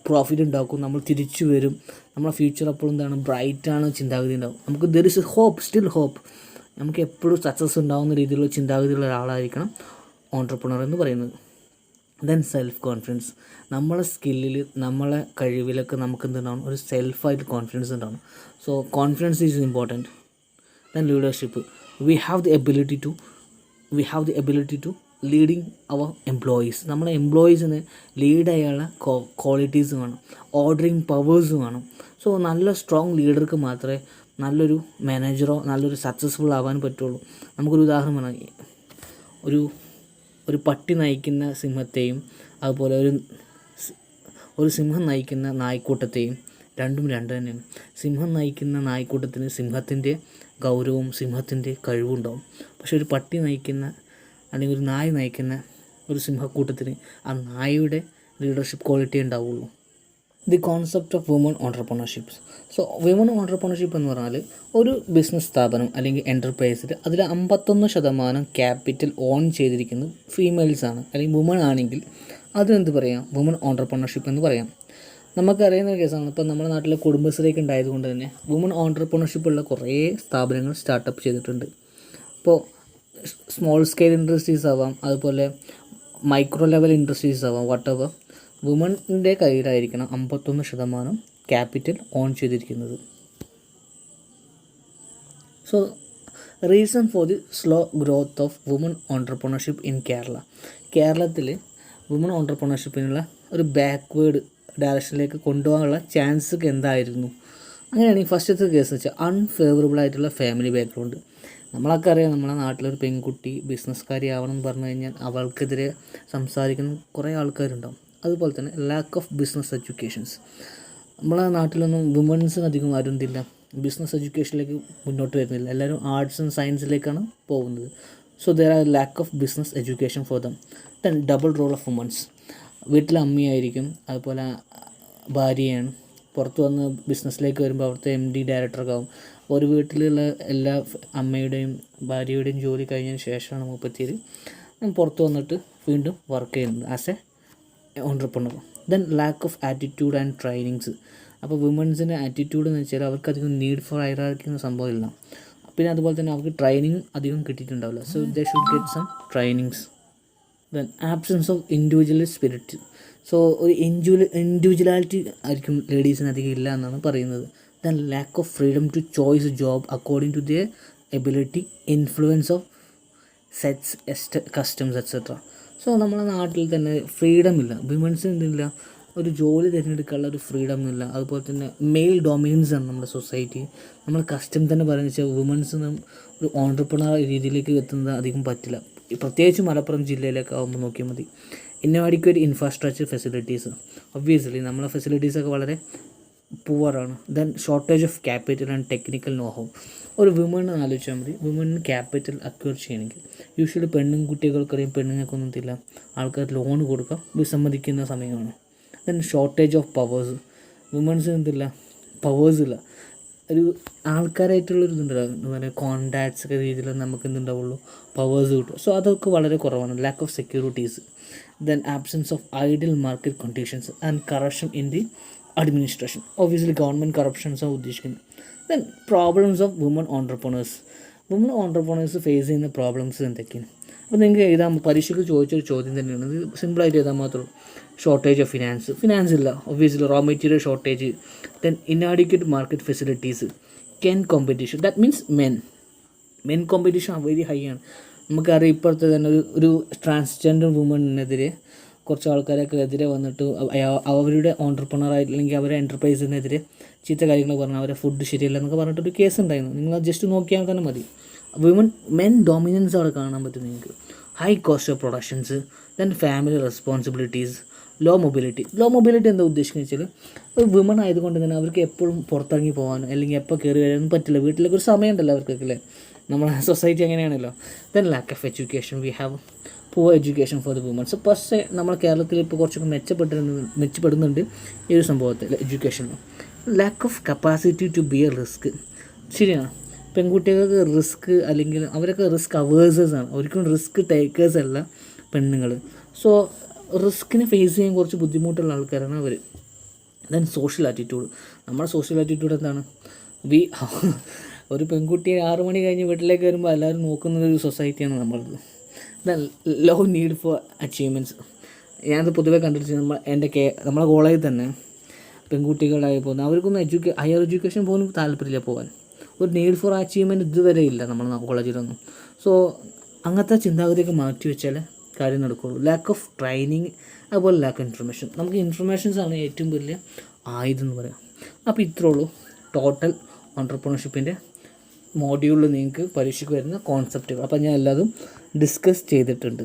പ്രോഫിറ്റ് ഉണ്ടാക്കും, നമ്മൾ തിരിച്ചു വരും, നമ്മളെ ഫ്യൂച്ചർ എപ്പോഴും എന്താണ് ബ്രൈറ്റാണ് ചിന്താഗതി ഉണ്ടാവും. നമുക്ക് there is a hope, still hope, നമുക്ക് എപ്പോഴും സക്സസ് ഉണ്ടാകുന്ന രീതിയിലുള്ള ചിന്താഗതിയുള്ള ഒരാളായിരിക്കണം ഓൺട്രപ്രണർ എന്ന് പറയുന്നത്. ദെൻ സെൽഫ് കോൺഫിഡൻസ്, നമ്മളെ സ്കില്ലിൽ നമ്മളെ കഴിവിലൊക്കെ നമുക്ക് എന്തുണ്ടാവണം, ഒരു സെൽഫായിട്ട് കോൺഫിഡൻസ് ഉണ്ടാവണം. So confidence is important. Then leadership, we have the ability to leading our employees. നമ്മളെ എംപ്ലോയീസിന് ലീഡ് ചെയ്യാനുള്ള ക്വാളിറ്റീസ് വേണം, ഓർഡറിങ് പവേഴ്സ് വേണം. സോ നല്ല സ്ട്രോങ് ലീഡർക്ക് മാത്രമേ നല്ലൊരു മാനേജറോ നല്ലൊരു സക്സസ്ഫുൾ ആവാൻ പറ്റുള്ളൂ. നമുക്കൊരു ഉദാഹരണം വേണം, ഒരു പട്ടി നയിക്കുന്ന സിംഹത്തെയും അതുപോലെ ഒരു സിംഹം നയിക്കുന്ന നായ്ക്കൂട്ടത്തെയും രണ്ടും രണ്ട് തന്നെയാണ്. സിംഹം നയിക്കുന്ന നായ്ക്കൂട്ടത്തിന് സിംഹത്തിൻ്റെ ഗൗരവവും സിംഹത്തിൻ്റെ കഴിവുണ്ടാവും. പക്ഷെ ഒരു പട്ടി നയിക്കുന്ന അല്ലെങ്കിൽ ഒരു നായ നയിക്കുന്ന ഒരു സിംഹക്കൂട്ടത്തിന് ആ നായയുടെ ലീഡർഷിപ്പ് ക്വാളിറ്റി ഉണ്ടാവുള്ളൂ. The concept of woman entrepreneurship. So woman entrepreneurship എന്ന് പറഞ്ഞാൽ ഒരു ബിസിനസ് സ്ഥാപനം അല്ലെങ്കിൽ എൻ്റർപ്രൈസിൽ അതിൽ 51% ക്യാപിറ്റൽ ഓൺ ചെയ്തിരിക്കുന്നത് ഫീമെയിൽസാണ് അല്ലെങ്കിൽ വുമൺ ആണെങ്കിൽ അതിനെന്ത് പറയാം, വുമൺ ഓൺട്രപ്രണർഷിപ്പ് എന്ന് പറയാം. നമുക്കറിയുന്ന കേസാണ്. ഇപ്പോൾ നമ്മുടെ നാട്ടിലെ കുടുംബശ്രീയൊക്കെ ഉണ്ടായതുകൊണ്ട് തന്നെ വുമൺ ഓൺട്രപ്രണർഷിപ്പ് ഉള്ള കുറേ സ്ഥാപനങ്ങൾ സ്റ്റാർട്ടപ്പ് ചെയ്തിട്ടുണ്ട്. ഇപ്പോൾ സ്മോൾ സ്കെയിൽ ഇൻഡസ്ട്രീസ് ആവാം, അതുപോലെ മൈക്രോ ലെവൽ ഇൻഡസ്ട്രീസ് ആവാം, വാട്ടെവർ, വുമണിൻ്റെ കയ്യിലായിരിക്കണം 51% ക്യാപിറ്റൽ ഓൺ ചെയ്തിരിക്കുന്നത്. So reason for the slow growth of woman entrepreneurship in കേരളത്തിൽ വുമൺ ഓൺട്രപ്രണർഷിപ്പിനുള്ള ഒരു ബാക്ക്വേഡ് ഡയറക്ഷനിലേക്ക് കൊണ്ടുപോകാനുള്ള ചാൻസ് എന്തായിരുന്നു? അങ്ങനെയാണെങ്കിൽ ഫസ്റ്റത്തെ കേസ് വെച്ചാൽ അൺഫേവറബിൾ ആയിട്ടുള്ള ഫാമിലി ബാക്ക്ഗ്രൗണ്ട്. നമ്മളൊക്കെ അറിയാം, നമ്മളെ നാട്ടിലൊരു പെൺകുട്ടി ബിസിനസ്സുകാരി ആവണം എന്ന് പറഞ്ഞു കഴിഞ്ഞാൽ അവൾക്കെതിരെ സംസാരിക്കുന്ന കുറേ ആൾക്കാരുണ്ടാവും. അതുപോലെ തന്നെ ലാക്ക് ഓഫ് ബിസിനസ് എഡ്യൂക്കേഷൻസ്. നമ്മളെ നാട്ടിലൊന്നും വുമൻസിന് അധികം ആരും എന്തില്ല, ബിസിനസ് എഡ്യൂക്കേഷനിലേക്ക് മുന്നോട്ട് വരുന്നില്ല. എല്ലാവരും ആർട്സ് ആൻഡ് സയൻസിലേക്കാണ് പോകുന്നത്. So there are lack of business education for them. Then double role of womens. വീട്ടിലെ അമ്മയായിരിക്കും, അതുപോലെ ഭാര്യയാണ്. പുറത്ത് വന്ന് ബിസിനസ്സിലേക്ക് വരുമ്പോൾ അവിടുത്തെ MD ഡയറക്ടറൊക്കെ ആവും. ഒരു വീട്ടിലുള്ള എല്ലാ അമ്മയുടെയും ഭാര്യയുടെയും ജോലി കഴിഞ്ഞതിന് ശേഷമാണ് മുപ്പത്തിയേര് പുറത്ത് വന്നിട്ട് വീണ്ടും വർക്ക് ചെയ്യുന്നത് as A entrepreneur. Then lack of attitude and trainings. അപ്പോൾ വുമൻസിൻ്റെ ആറ്റിറ്റ്യൂഡ് എന്ന് വെച്ചാൽ അവർക്ക് അധികം നീഡ് ഫോർ ഹൈറാർക്കി എന്ന സംഭവമില്ല. പിന്നെ അതുപോലെ തന്നെ അവർക്ക് ട്രെയിനിങ് അധികം കിട്ടിയിട്ടുണ്ടാവില്ല. So they should get some trainings. Then absence of individual spirit. സോ ഒരു ഇൻഡിവിജ്വലാലിറ്റി ആയിരിക്കും ലേഡീസിന് അധികം ഇല്ല എന്നാണ് പറയുന്നത്. Then lack of freedom to choice job according to their ability, influence of sets customs etcetera. So നമ്മുടെ നാട്ടിൽ തന്നെ ഫ്രീഡം ഇല്ല, വിമൻസിന് എന്തില്ല, ഒരു ജോലി തിരഞ്ഞെടുക്കാനുള്ള ഒരു ഫ്രീഡം ഇല്ല. അതുപോലെ തന്നെ മെയിൽ ഡൊമിനൻസ് ആണ് നമ്മുടെ സൊസൈറ്റി. നമ്മൾ കസ്റ്റം തന്നെ പറയുന്നത് വെച്ചാൽ വുമൻസിന് ഒരു ഓൺട്രപ്രണർ രീതിയിലേക്ക് എത്തുന്നത് അധികം പറ്റില്ല. പ്രത്യേകിച്ച് മലപ്പുറം ജില്ലയിലൊക്കെ ആകുമ്പോൾ നോക്കിയാൽ മതി. ഇന്നവാഡിക്വേറ്റ് ഇൻഫ്രാസ്ട്രക്ചർ ഫെസിലിറ്റീസ്. ഒബ്വിയസ്ലി നമ്മളെ ഫെസിലിറ്റീസൊക്കെ വളരെ പുവറാണ്. Then shortage of capital and technical know how. ഒരു വുമൺ ആലോചിച്ചാൽ മതി, വുമണിന് ക്യാപിറ്റൽ അക്വയർ ചെയ്യണമെങ്കിൽ യൂഷ്വലി കുട്ടികൾക്കറിയാം, പെണ്ണുങ്ങൾക്കൊന്നും ഇല്ല, ആൾക്കാർ ലോൺ കൊടുക്കാം വിസമ്മതിക്കുന്ന സമയമാണ്. Then shortage of powers. വുമൻസിന് എന്തില്ല, പവേഴ്സ് ഇല്ല. ഒരു ആൾക്കാരായിട്ടുള്ളൊരു ഇതുണ്ടല്ലോ, എന്താ പറയുക, കോൺടാക്ട്സ് ഒക്കെ രീതിയിൽ നമുക്ക് എന്തുണ്ടാവുള്ളൂ, പവേഴ്സ് കിട്ടും. സോ അതൊക്കെ വളരെ കുറവാണ്. Lack of securities. Then absence of ideal market conditions and corruption in the administration. Obviously government കറപ്ഷൻസാണ് ഉദ്ദേശിക്കുന്നത്. Then problems of woman entrepreneurs. Woman entrepreneurs face ചെയ്യുന്ന പ്രോബ്ലംസ് എന്തൊക്കെയാണ്? അപ്പോൾ നിങ്ങൾക്ക് എഴുതാൻ പരീക്ഷയ്ക്ക് ചോദിച്ചൊരു ചോദ്യം തന്നെയാണ്, ഇത് സിമ്പിളായിട്ട് എഴുതാൻ മാത്രമേ. ഷോർട്ടേജ് ഓഫ് ഫിനാൻസ് ഇല്ല, obviously raw material shortage. Then inadequate market facilities. Competition, that means men competition very high ആണ്. നമുക്കറിയാം ഇപ്പോഴത്തെ തന്നെ ഒരു ട്രാൻസ്ജെൻഡർ വുമണിനെതിരെ കുറച്ച് ആൾക്കാരൊക്കെ എതിരെ വന്നിട്ട് അവരുടെ ഓൺട്രപ്രണറായിട്ട് അല്ലെങ്കിൽ അവരുടെ എൻ്റർപ്രൈസിനെതിരെ ചീത്ത കാര്യങ്ങൾ പറഞ്ഞാൽ അവരെ ഫുഡ് ശരിയല്ല എന്നൊക്കെ പറഞ്ഞിട്ടൊരു കേസ് ഉണ്ടായിരുന്നു. നിങ്ങൾ ജസ്റ്റ് നോക്കിയാൽ തന്നെ മതി. മെൻ ഡോമിനൻസ് അവിടെ കാണാൻ പറ്റും നിങ്ങൾക്ക്. High cost of productions. Then family responsibilities. Low mobility എന്താ ഉദ്ദേശിക്കുന്നത് വെച്ചാൽ ഒരു വുമൺ ആയതുകൊണ്ട് തന്നെ അവർക്ക് എപ്പോഴും പുറത്തിറങ്ങി പോകാനോ അല്ലെങ്കിൽ എപ്പോൾ കയറി വരാനൊന്നും പറ്റില്ല. വീട്ടിലേക്ക് ഒരു സമയം ഉണ്ടല്ലോ അവർക്കൊക്കെ അല്ലേ, നമ്മുടെ സൊസൈറ്റി അങ്ങനെയാണല്ലോ. Then lack of education. We have poor education for the womens. പക്ഷേ നമ്മുടെ കേരളത്തിൽ ഇപ്പോൾ കുറച്ചൊക്കെ മെച്ചപ്പെടുന്നുണ്ട് ഈ ഒരു സംഭവത്തിൽ എഡ്യൂക്കേഷനിൽ. Lack of capacity to bear risk. ശരിയാണ്, പെൺകുട്ടികൾക്ക് റിസ്ക് അല്ലെങ്കിൽ അവരൊക്കെ റിസ്ക് അവേഴ്സേഴ്സ് ആണ്, ഒരിക്കലും റിസ്ക് ടേക്കേഴ്സ് അല്ല പെണ്ണുങ്ങൾ. സോ റിസ്കിനെ ഫേസ് ചെയ്യാൻ കുറച്ച് ബുദ്ധിമുട്ടുള്ള ആൾക്കാരാണ് അവർ. Then social attitude. നമ്മുടെ സോഷ്യൽ ആറ്റിറ്റ്യൂഡ് എന്താണ്? ഒരു പെൺകുട്ടിയെ 6 മണി കഴിഞ്ഞ് വീട്ടിലേക്ക് വരുമ്പോൾ എല്ലാവരും നോക്കുന്ന ഒരു സൊസൈറ്റിയാണ് നമ്മളത്. Then low need for achievements. ഞാനത് പൊതുവെ കണ്ടിട്ട് നമ്മളെ കോളേജിൽ തന്നെ പെൺകുട്ടികളായി പോകുന്നത് അവർക്കൊന്നും ഹയർ എഡ്യൂക്കേഷൻ പോലും താല്പര്യമില്ല പോകാൻ. ഒരു നീഡ് ഫോർ അച്ചീവ്മെൻറ്റ് ഇതുവരെ ഇല്ല നമ്മുടെ കോളേജിലൊന്നും. സോ അങ്ങനത്തെ ചിന്താഗതിയൊക്കെ മാറ്റി വെച്ചാൽ കാര്യം നടക്കുള്ളൂ. ലാക്ക് ഓഫ് ട്രെയിനിങ്, അതുപോലെ ലാക്ക് ഓഫ് ഇൻഫർമേഷൻ. നമുക്ക് ഇൻഫർമേഷൻസാണ് ഏറ്റവും വലിയ ആയുധം എന്ന് പറയാം. അപ്പോൾ ഇത്രേ ഉള്ളൂ ടോട്ടൽ ഓൺട്രപ്രണർഷിപ്പിൻ്റെ മോഡ്യൂളിൽ നിങ്ങൾക്ക് പരീക്ഷയ്ക്ക് വരുന്ന കോൺസെപ്റ്റുകൾ. അപ്പോൾ ഞാൻ എല്ലാതും ഡിസ്കസ് ചെയ്തിട്ടുണ്ട്.